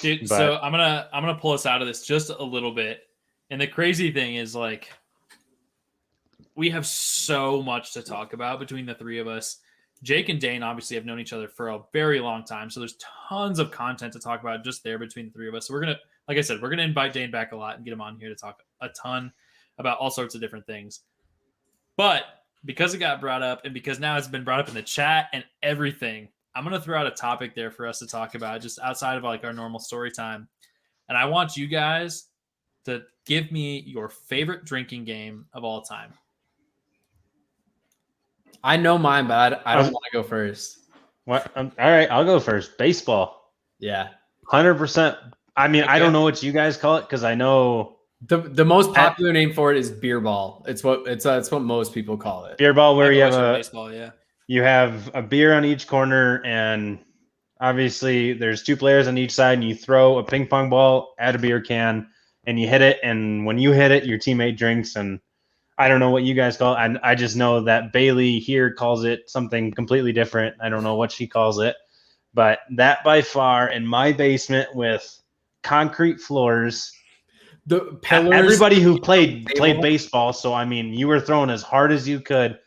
Dude, But- so I'm gonna pull us out of this just a little bit. And the crazy thing is like we have so much to talk about between the three of us. Jake and Dane obviously have known each other for a very long time, so there's tons of content to talk about just there between the three of us. So we're gonna, like I said, we're gonna invite Dane back a lot and get him on here to talk a ton about all sorts of different things. But because it got brought up and because now it's been brought up in the chat and everything, I'm going to throw out a topic there for us to talk about just outside of like our normal story time. And I want you guys to give me your favorite drinking game of all time. I know mine, but I don't want to go first. What? All right, I'll go first. Baseball. Yeah, 100%. I mean, I Okay. don't know what you guys call it because I know the most popular name for it is beer ball. It's what most people call it. beer ball where I've you have watched a baseball, yeah. you have a beer on each corner, and obviously there's 2 players on each side, and you throw a ping pong ball at a beer can, and you hit it, and when you hit it, your teammate drinks. And I don't know what you guys call it. And I just know that Bailey here calls it something completely different. I don't know what she calls it, but that by far in my basement with concrete floors. The pillars. Everybody who played table. baseball, so I mean, you were throwing as hard as you could,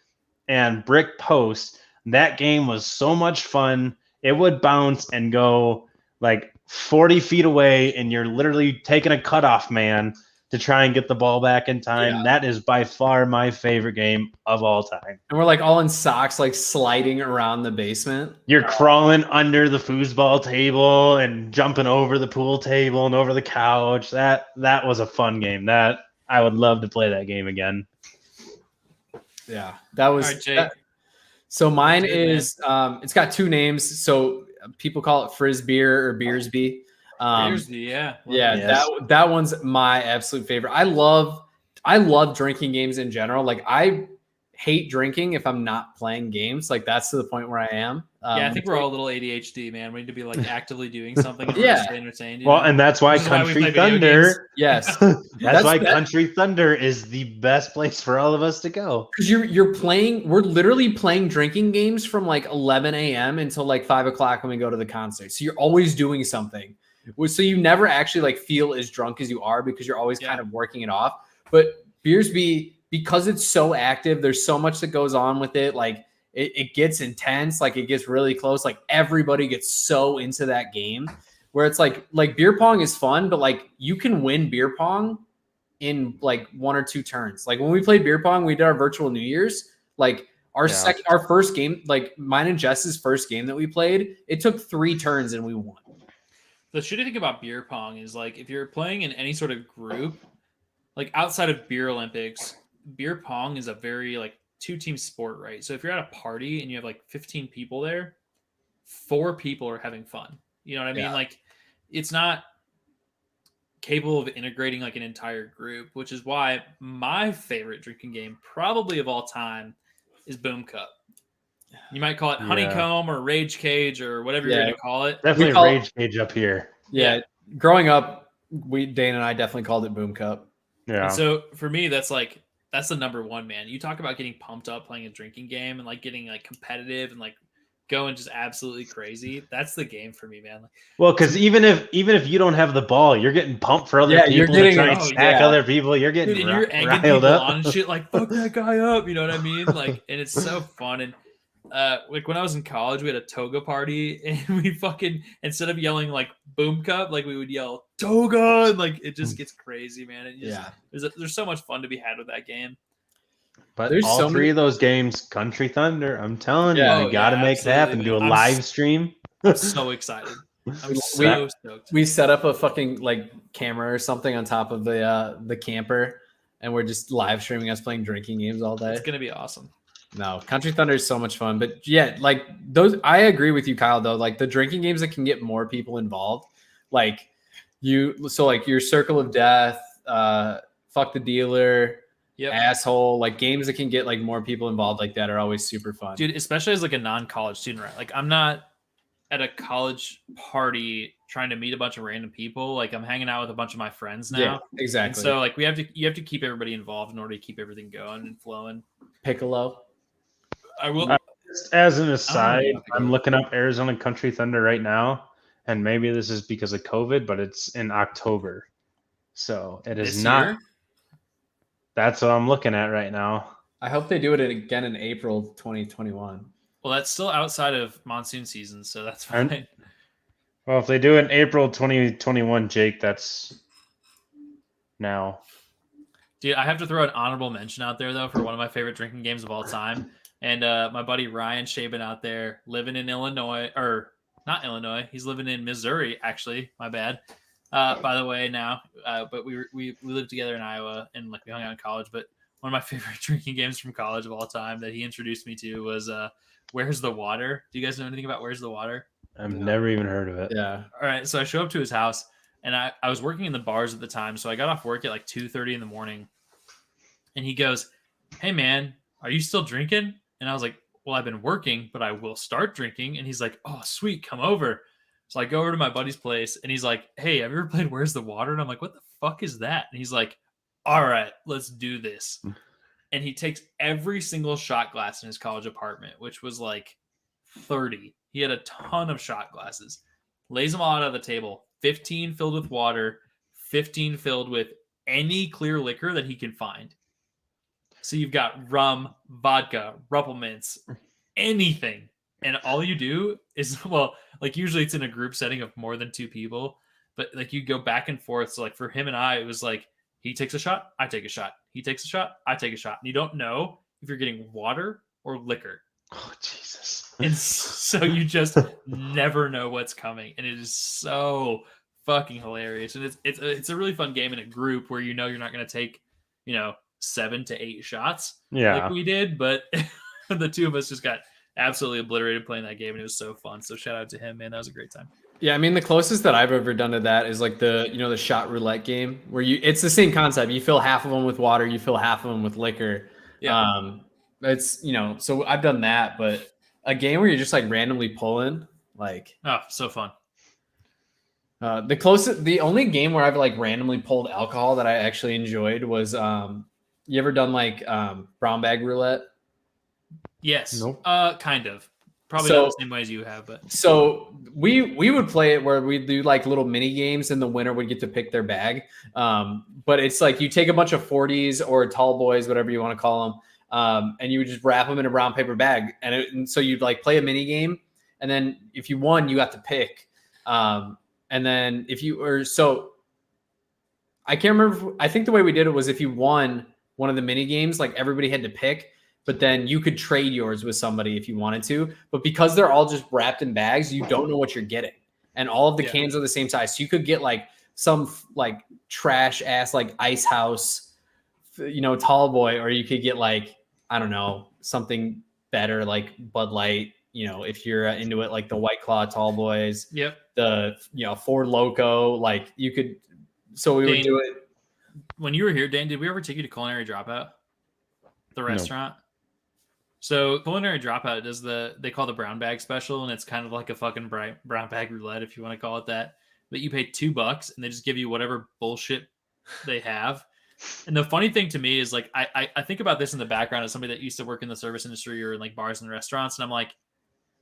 and brick post. That game was so much fun. It would bounce and go like 40 feet away, and you're literally taking a cutoff man to try and get the ball back in time. Yeah. That is by far my favorite game of all time. And we're like all in socks, like sliding around the basement. You're crawling under the foosball table and jumping over the pool table and over the couch. That was a fun game. That I would love to play that game again. Yeah, that was. All right, Jake. So mine is it's got two names. So people call it Frisbeer or Beersby. Beersby, yeah. That one's my absolute favorite. I love drinking games in general. Like I hate drinking if I'm not playing games. Like that's to the point where I am. I think we're all a little ADHD, man. We need to be like actively doing something and stay entertained. Well, and that's why Country Thunder. Yes, that's why Country Thunder is the best place for all of us to go. Because you're playing. We're literally playing drinking games from like 11 a.m. until like 5 o'clock when we go to the concert. So you're always doing something. So you never actually like feel as drunk as you are because you're always kind of working it off. But Beersby, because it's so active, there's so much that goes on with it. Like it gets intense, like it gets really close. Like everybody gets so into that game where it's like beer pong is fun, but like you can win beer pong in like 1 or 2 turns. Like when we played beer pong, we did our virtual New Year's. Like our first game, like mine and Jess's first game that we played, it took 3 turns and we won. The shitty thing about beer pong is like if you're playing in any sort of group, like outside of beer Olympics, beer pong is a very like 2-team sport, right? So if you're at a party and you have like 15 people there, 4 people are having fun. You know what I mean? Like it's not capable of integrating like an entire group, which is why my favorite drinking game probably of all time is Boom Cup. You might call it Honeycomb or Rage Cage or whatever you're going to call it. Definitely Rage Cage up here. Yeah. Growing up, Dane and I definitely called it Boom Cup. Yeah. And so for me, that's the number one, man. You talk about getting pumped up playing a drinking game and like getting like competitive and like going just absolutely crazy. That's the game for me, man. Well, because even if you don't have the ball, you're getting pumped for other people to try and attack other people. You're getting and you're egging people on and shit like fuck that guy up. You know what I mean? Like, and it's so fun. And like when I was in college, we had a toga party, and we fucking instead of yelling like Boom Cup, like we would yell toga, and like it just gets crazy, man. It just, there's so much fun to be had with that game. But there's all 3 of those games, Country Thunder, I'm telling you, you got to make it happen. Do a live stream. I'm so excited. I'm so stoked. We set up a fucking like camera or something on top of the camper, and we're just live streaming us playing drinking games all day. It's gonna be awesome. No, Country Thunder is so much fun. But yeah, like those, I agree with you, Kyle, though. Like the drinking games that can get more people involved, like like your Circle of Death, Fuck the Dealer, Asshole, like games that can get like more people involved like that are always super fun. Dude, especially as like a non-college student, right? Like I'm not at a college party trying to meet a bunch of random people. Like I'm hanging out with a bunch of my friends now. Yeah, exactly. And so like you have to keep everybody involved in order to keep everything going and flowing. Piccolo. I will. Just as an aside, I'm looking up Arizona Country Thunder right now, and maybe this is because of COVID, but it's in October, so it is not. That's what I'm looking at right now. I hope they do it again in April 2021. Well, that's still outside of monsoon season, so that's fine. Well, if they do it in April 2021, Jake, that's now. Dude, I have to throw an honorable mention out there, though, for one of my favorite drinking games of all time. And my buddy Ryan Shaban out there living in Illinois, or not Illinois. He's living in Missouri, actually. My bad. By the way, now. But we lived together in Iowa, and like we hung out in college. But one of my favorite drinking games from college of all time that he introduced me to was Where's the Water? Do you guys know anything about Where's the Water? I've never even heard of it. Yeah. All right. So I show up to his house, and I was working in the bars at the time. So I got off work at like 2:30 in the morning. And he goes, "Hey, man, are you still drinking?" And I was like, "Well, I've been working, but I will start drinking." And he's like, "Oh, sweet. Come over." So I go over to my buddy's place, and he's like, "Hey, have you ever played Where's the Water?" And I'm like, "What the fuck is that?" And he's like, "All right, let's do this." And he takes every single shot glass in his college apartment, which was like 30. He had a ton of shot glasses. Lays them all out on the table. 15 filled with water, 15 filled with any clear liquor that he can find. So you've got rum, vodka, Ruppelmints, anything. And all you do is, well, like usually it's in a group setting of more than 2 people, but like you go back and forth. So like for him and I, it was like, he takes a shot, I take a shot. He takes a shot, I take a shot. And you don't know if you're getting water or liquor. Oh, Jesus. And so you just never know what's coming. And it is so fucking hilarious. And it's a really fun game in a group where you know you're not going to take, 7 to 8 shots Yeah. like we did, but the two of us just got absolutely obliterated playing that game, and it was so fun. So shout out to him, man. That was a great time. Yeah, I mean the closest that I've ever done to that is like the shot roulette game where it's the same concept. You fill half of them with water, you fill half of them with liquor. Yeah. It's so I've done that, but a game where you're just like randomly pulling, like Oh, so fun. the only game where I've like randomly pulled alcohol that I actually enjoyed was you ever done like brown bag roulette? Yes. Nope. Kind of. Probably So- not the same way as you have, but So we would play it where we'd do like little mini games and the winner would get to pick their bag. But it's like you take a bunch of 40s or tall boys, whatever you want to call them, and you would just wrap them in a brown paper bag. And so you'd like play a mini game, and then if you won, you got to pick. And then if you or so, I can't remember. I think the way we did it was if you won one of the mini games, like everybody had to pick. But then you could trade yours with somebody if you wanted to. But because they're all just wrapped in bags, you don't know what you're getting. And all of the cans are the same size. So you could get like some like trash ass like Ice House, tall boy, or you could get like, I don't know, something better like Bud Light, if you're into it, like the White Claw tall boys, yep. the, Ford Loco, like you could, so we would do it. When you were here, Dan, did we ever take you to Culinary Dropout? The restaurant? So Culinary Dropout does they call the brown bag special, and it's kind of like a fucking brown bag roulette, if you want to call it that. But you pay $2 and they just give you whatever bullshit they have. And the funny thing to me is like, I think about this in the background as somebody that used to work in the service industry or in like bars and restaurants. And I'm like,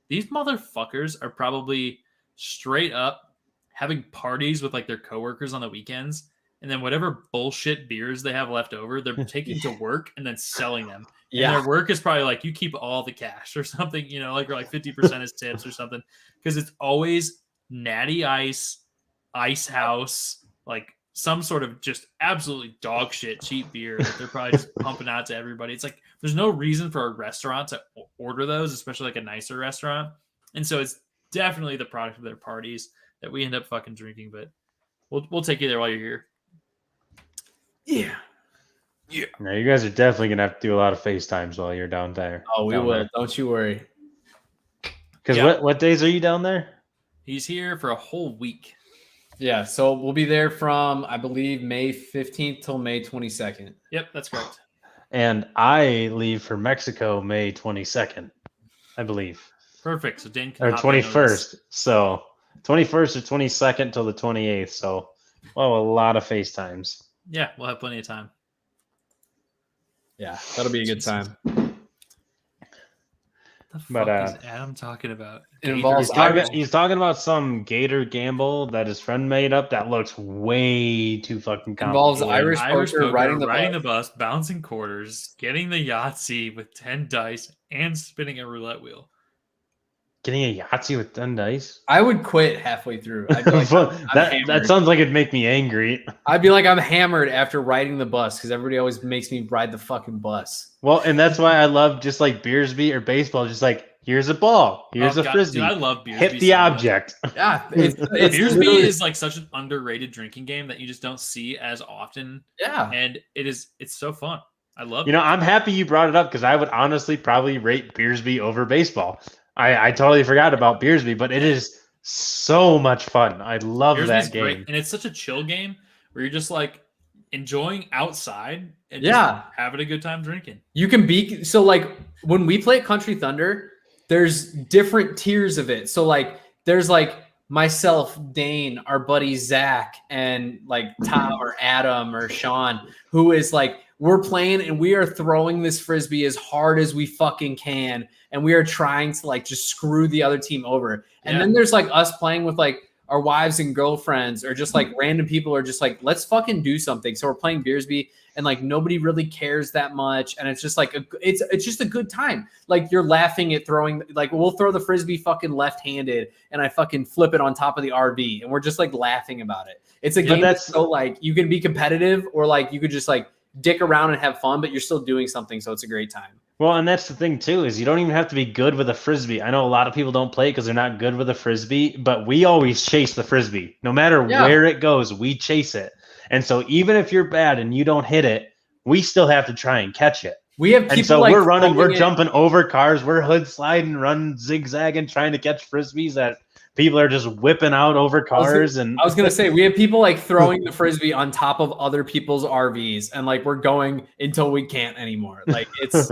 these motherfuckers are probably straight up having parties with like their coworkers on the weekends. And then whatever bullshit beers they have left over, they're taking to work and then selling them. And their work is probably like, you keep all the cash or something, or like 50% is tips or something. Because it's always Natty Ice, Ice House, like some sort of just absolutely dog shit cheap beer that they're probably just pumping out to everybody. It's like, there's no reason for a restaurant to order those, especially like a nicer restaurant. And so it's definitely the product of their parties that we end up fucking drinking. But we'll take you there while you're here. Yeah. Now you guys are definitely gonna have to do a lot of FaceTimes while you're down there. Oh, we will. Don't you worry. Because what days are you down there? He's here for a whole week. Yeah, so we'll be there from, I believe, May 15th till May 22nd. Yep, that's correct. And I leave for Mexico May 22nd, I believe. Perfect. So Dan can Or hop in on this. 21st. So 21st or 22nd till the 28th. So a lot of FaceTimes. Yeah, we'll have plenty of time. Yeah, that'll be a good time. The But, fuck is Adam talking about? It involves He's talking about some Gator gamble that his friend made up that looks way too fucking complicated. Involves Irish poker, poker, riding the bus, bouncing quarters, getting the Yahtzee with 10 dice, and spinning a roulette wheel. Getting a Yahtzee with 10 dice? I would quit halfway through. I'd be like, that hammered. sounds like it'd make me angry. I'd be like, I'm hammered after riding the bus because everybody always makes me ride the fucking bus. Well, and that's why I love just like Beersby or baseball. Just like, here's a ball, here's a frisbee. Dude, I love Beersby. Hit the object. Yeah, Beersby is like such an underrated drinking game that you just don't see as often. Yeah, and it's so fun. I love. I'm happy you brought it up because I would honestly probably rate Beersby over baseball. I totally forgot about Beersby, but it is so much fun. I love Beersby's that game. great. And it's such a chill game where you're just like enjoying outside and Yeah. just having a good time drinking. you can be so like when we play at Country Thunder, there's different tiers of it. So like there's like myself, Dane, our buddy Zach, and like Tom or Adam or Sean, who is like we're playing and we are throwing this frisbee as hard as we fucking can, and we are trying to like just screw the other team over. And then there's like us playing with like our wives and girlfriends, or just like random people are just like, let's fucking do something. So we're playing Beersby and like nobody really cares that much. And it's just like, it's just a good time. Like you're laughing at throwing, like we'll throw the frisbee fucking left-handed and I fucking flip it on top of the RV. And we're just like laughing about it. It's a game that's so like, you can be competitive or like you could just like dick around and have fun, but you're still doing something. So it's a great time. Well, and that's the thing too, is you don't even have to be good with a frisbee. I know a lot of people don't play because they're not good with a frisbee, but we always chase the frisbee. No matter where it goes, we chase it. And so even if you're bad and you don't hit it, we still have to try and catch it. We have people and so like we're running, we're throwing it- jumping over cars, we're hood sliding, running, zigzagging, trying to catch frisbees that people are just whipping out over cars. I was gonna say we have people like throwing the frisbee on top of other people's RVs, and like we're going until we can't anymore. Like it's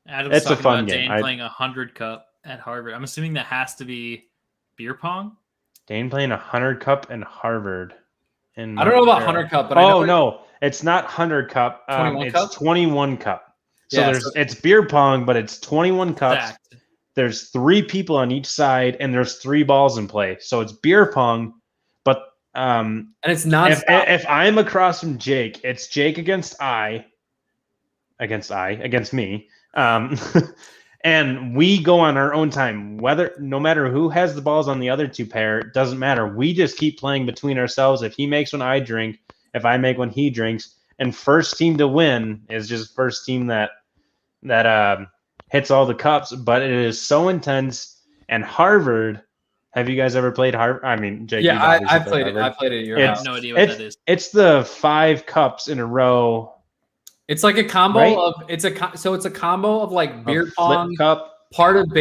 Adam's It's a talking fun about game. Dane playing 100 Cup at Harvard. I'm assuming that has to be beer pong. Dane playing 100 Cup in Harvard. I don't know about 100 Cup, but I know no, it's not 100 Cup. 21 it's Cup? 21 Cup. So Yeah, it's beer pong, but it's 21 cups. Stacked. There's 3 people on each side, and there's 3 balls in play. So it's beer pong, but and it's not. if I'm across from Jake, it's Jake against me. And we go on our own time. No matter who has the balls on the other 2 pair, it doesn't matter. We just keep playing between ourselves. If he makes one, I drink. If I make one, he drinks. And first team to win is just first team that hits all the cups. But it is so intense. And Harvard, have you guys ever played Harvard? I mean, Jake. Yeah, I've played it. I played it at your I house. have no idea what that is. It's the 5 cups in a row. It's like a combo Right? of it's a combo of like beer A pong, flip cup. part of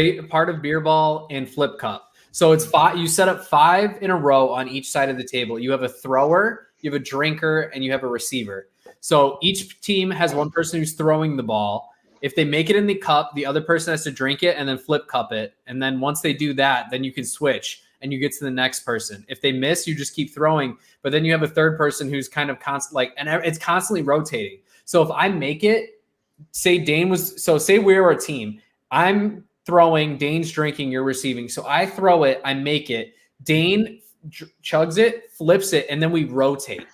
beer ball, and flip cup. So it's 5. You set up 5 in a row on each side of the table. You have a thrower, you have a drinker, and you have a receiver. So each team has one person who's throwing the ball. If they make it in the cup, the other person has to drink it and then flip cup it. And then once they do that, then you can switch and you get to the next person. If they miss, you just keep throwing. But then you have a third person who's kind of and it's constantly rotating. So if I make it, say we were a team. I'm throwing, Dane's drinking, you're receiving. So I throw it, I make it. Dane chugs it, flips it, and then we rotate.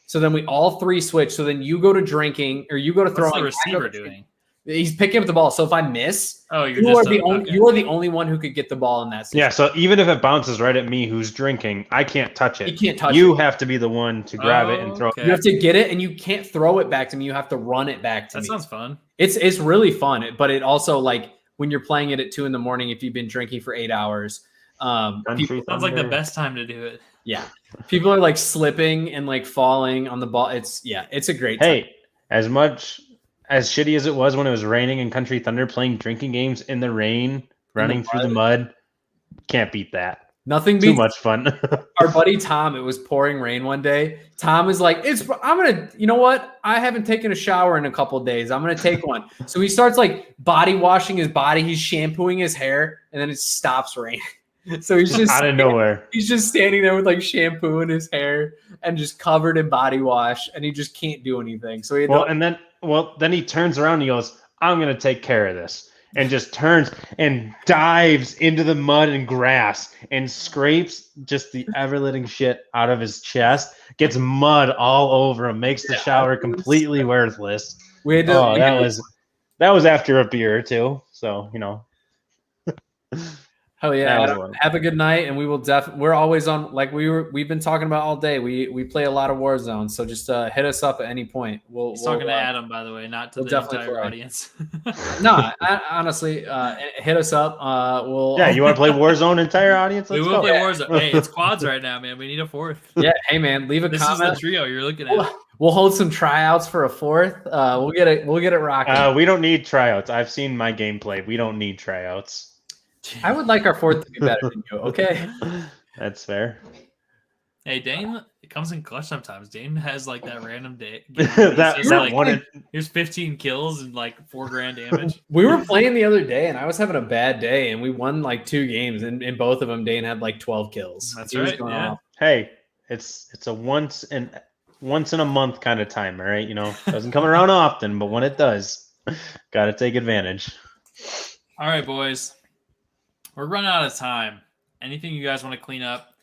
So then we all 3 switch. So then you go to drinking or you go to throwing. What's the receiver doing? He's picking up the ball. So if I miss, Oh, you are the only one who could get the ball in that situation. Yeah, so even if it bounces right at me who's drinking, I can't touch it. You can't touch You it. have to be the one to grab it and throw okay. it. You have to get it, and you can't throw it back to me. You have to run it back to That me. sounds fun. It's really fun, but it also like when you're playing it at 2 a.m. if you've been drinking for 8 hours. Country Sounds like the Thunder. best time to do it. Yeah, people are like slipping and like falling on the ball. It's a great time. Hey, as shitty as it was when it was raining in Country Thunder, playing drinking games in the rain, running through the mud, can't beat that. Nothing Too beats much fun. our buddy Tom. It was pouring rain one day. Tom is like, you know what? I haven't taken a shower in a couple of days. I'm going to take one. So he starts like body washing his body. He's shampooing his hair, and then it stops raining. So he's just Out of nowhere. He's just standing there with like shampoo in his hair and just covered in body wash, and he just can't do anything. So Then he turns around and he goes, I'm going to take care of this. And just turns and dives into the mud and grass and scrapes just the ever-living shit out of his chest, gets mud all over him, makes the shower completely worthless. we had to, that was after a beer or two. So, you know. hell yeah! That was Adam, one. have a good night, and we will we're always on. Like we've been talking about all day. We play a lot of Warzone, so just hit us up at any point. He's talking to Adam, by the way, not to we'll the definitely entire play. audience. No, honestly, hit us up. Yeah, you want to play Warzone, entire audience? We Let's will go. play Warzone. Hey, it's quads right now, man. We need a 4th. Yeah, hey man, leave a This is comment. the trio you're looking at. We'll hold some tryouts for a 4th. We'll get it rocking. We don't need tryouts. I've seen my gameplay. We don't need tryouts. I would like our 4th to be better than you. Okay. That's fair. Hey, Dane, it comes in clutch sometimes. Dane has like that random day. Game where he's that just that like, one. here's 15 kills and like $4,000 damage. We were playing the other day, and I was having a bad day, and we won like 2 games, and in both of them, Dane had like 12 kills. That's He was right, going yeah. off. Hey, it's a once in a month kind of time, all right? You know, doesn't come around often, but when it does, got to take advantage. All right, boys. We're running out of time. Anything you guys want to clean up,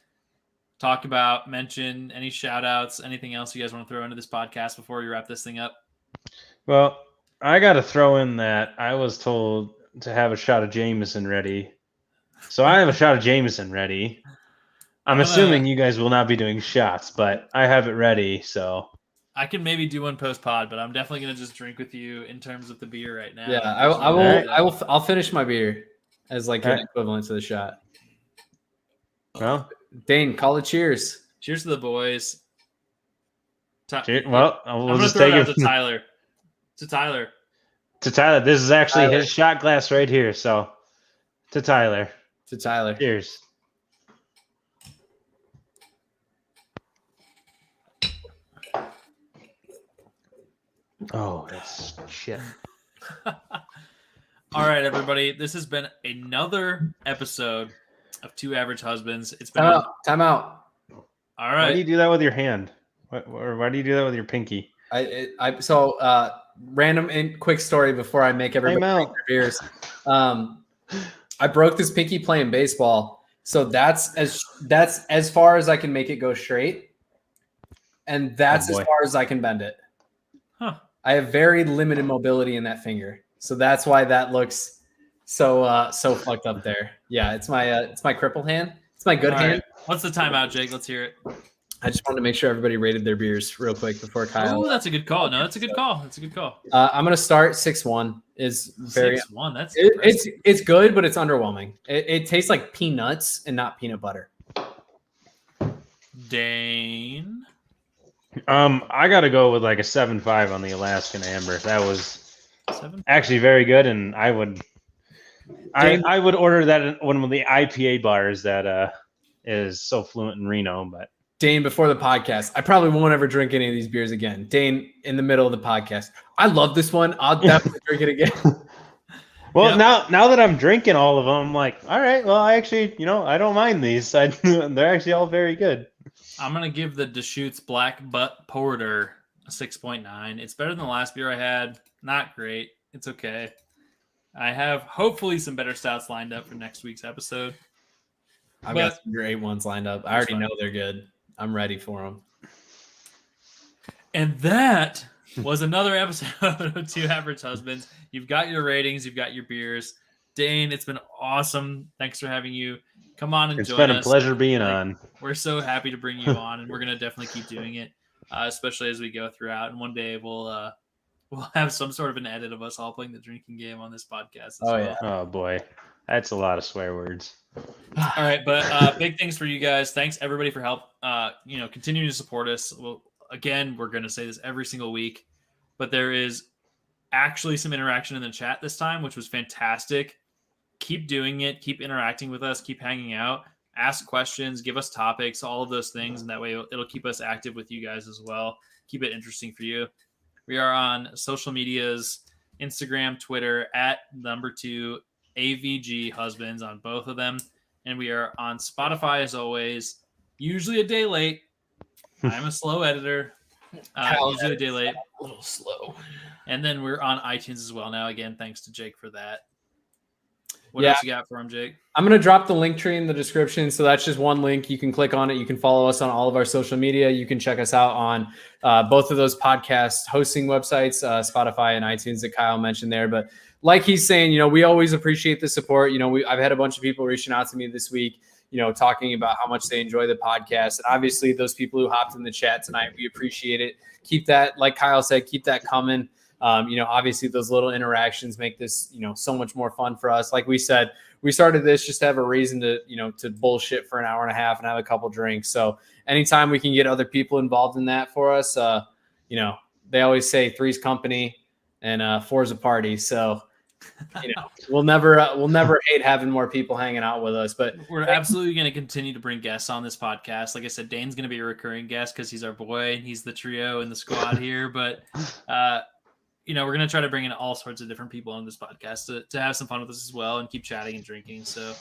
talk about, mention, any shout outs, anything else you guys want to throw into this podcast before we wrap this thing up? Well, I got to throw in that I was told to have a shot of Jameson ready. So I have a shot of Jameson ready. I'm assuming you guys will not be doing shots, but I have it ready, so. I can maybe do one post pod, but I'm definitely going to just drink with you in terms of the beer right now. Yeah, I will. I'll finish my beer as like an equivalent to the shot. Well, Dane, call it cheers. Cheers to the boys. well, we'll I'm going to just throw take it out it. to Tyler. To Tyler. To Tyler. This is actually his shot glass right here. So, to Tyler. To Tyler. Cheers. Oh, that's shit. All right, everybody. This has been another episode of Two Average Husbands. It's been Time out. All right. Why do you do that with your hand? Or why do you do that with your pinky? Random and quick story before I make everybody drink their beers. I broke this pinky playing baseball, so that's as far as I can make it go straight, and that's as far as I can bend it. Huh. I have very limited mobility in that finger, so that's why that looks so fucked up there. Yeah, it's my cripple hand. It's my good hand. Right. What's the timeout, Jake? Let's hear it. I just wanted to make sure everybody rated their beers real quick before Kyle. Oh, that's a good call. No, that's a good call. That's a good call. I'm gonna start 6-1. Is very 6-1. That's it's good, but it's underwhelming. It tastes like peanuts and not peanut butter. Dane. I gotta go with like a 7.5 on the Alaskan Amber. That was actually very good, and I would order that at one of the IPA bars that is so fluent in Reno. But Dane, before the podcast, I probably won't ever drink any of these beers again. Dane, in the middle of the podcast, I love this one. I'll definitely drink it again. Well, now that I'm drinking all of them, I'm like, all right, well, I actually, I don't mind these. They're actually all very good. I'm going to give the Deschutes Black Butt Porter a 6.9. It's better than the last beer I had. Not great. It's okay. I have hopefully some better stouts lined up for next week's episode. I've got some great ones lined up. I already know they're good. I'm ready for them. And that was another episode of Two Average Husbands. You've got your ratings. You've got your beers. Dane, it's been awesome. Thanks for having you. Come on and join us. It's been a pleasure being on. We're so happy to bring you on, and we're going to definitely keep doing it, especially as we go throughout. And one day we'll have some sort of an edit of us all playing the drinking game on this podcast. Yeah. Oh, boy. That's a lot of swear words. All right, but big things for you guys. Thanks everybody for help. Continuing to support us. Well, again, we're going to say this every single week, but there is actually some interaction in the chat this time, which was fantastic. Keep doing it. Keep interacting with us. Keep hanging out. Ask questions. Give us topics. All of those things, and that way it'll keep us active with you guys as well. Keep it interesting for you. We are on social medias: Instagram, Twitter @2 AVG Husbands on both of them. And we are on Spotify as always, usually a day late. I'm a slow editor. Usually a day late. A little slow. And then we're on iTunes as well now. Again, thanks to Jake for that. What else you got for him, Jake? I'm going to drop the link tree in the description. So that's just one link. You can click on it. You can follow us on all of our social media. You can check us out on both of those podcast hosting websites, Spotify and iTunes that Kyle mentioned there. But like he's saying, we always appreciate the support. I've had a bunch of people reaching out to me this week, talking about how much they enjoy the podcast. And obviously those people who hopped in the chat tonight, we appreciate it. Keep that, like Kyle said, keep that coming. Obviously those little interactions make this, so much more fun for us. Like we said, we started this just to have a reason to, to bullshit for an hour and a half and have a couple drinks. So anytime we can get other people involved in that for us, they always say three's company and four's a party. So, we'll never hate having more people hanging out with us, but we're absolutely going to continue to bring guests on this podcast. Like I said, Dane's going to be a recurring guest because he's our boy and he's the trio in the squad here. But, we're going to try to bring in all sorts of different people on this podcast to have some fun with us as well and keep chatting and drinking. So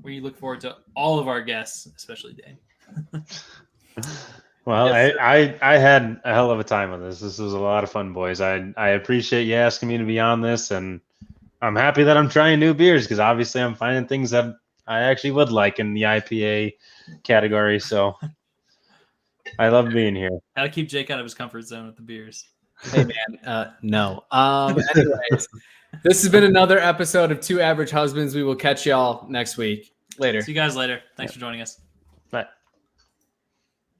we look forward to all of our guests, especially Dane. Well, yes, I had a hell of a time with this. This was a lot of fun, boys. I appreciate you asking me to be on this, and I'm happy that I'm trying new beers because obviously I'm finding things that I actually would like in the IPA category. So I love being here. Gotta keep Jake out of his comfort zone with the beers. Hey man, no. Anyways, this has been another episode of Two Average Husbands. We will catch y'all next week. Later. See you guys later. Thanks for joining us. Bye.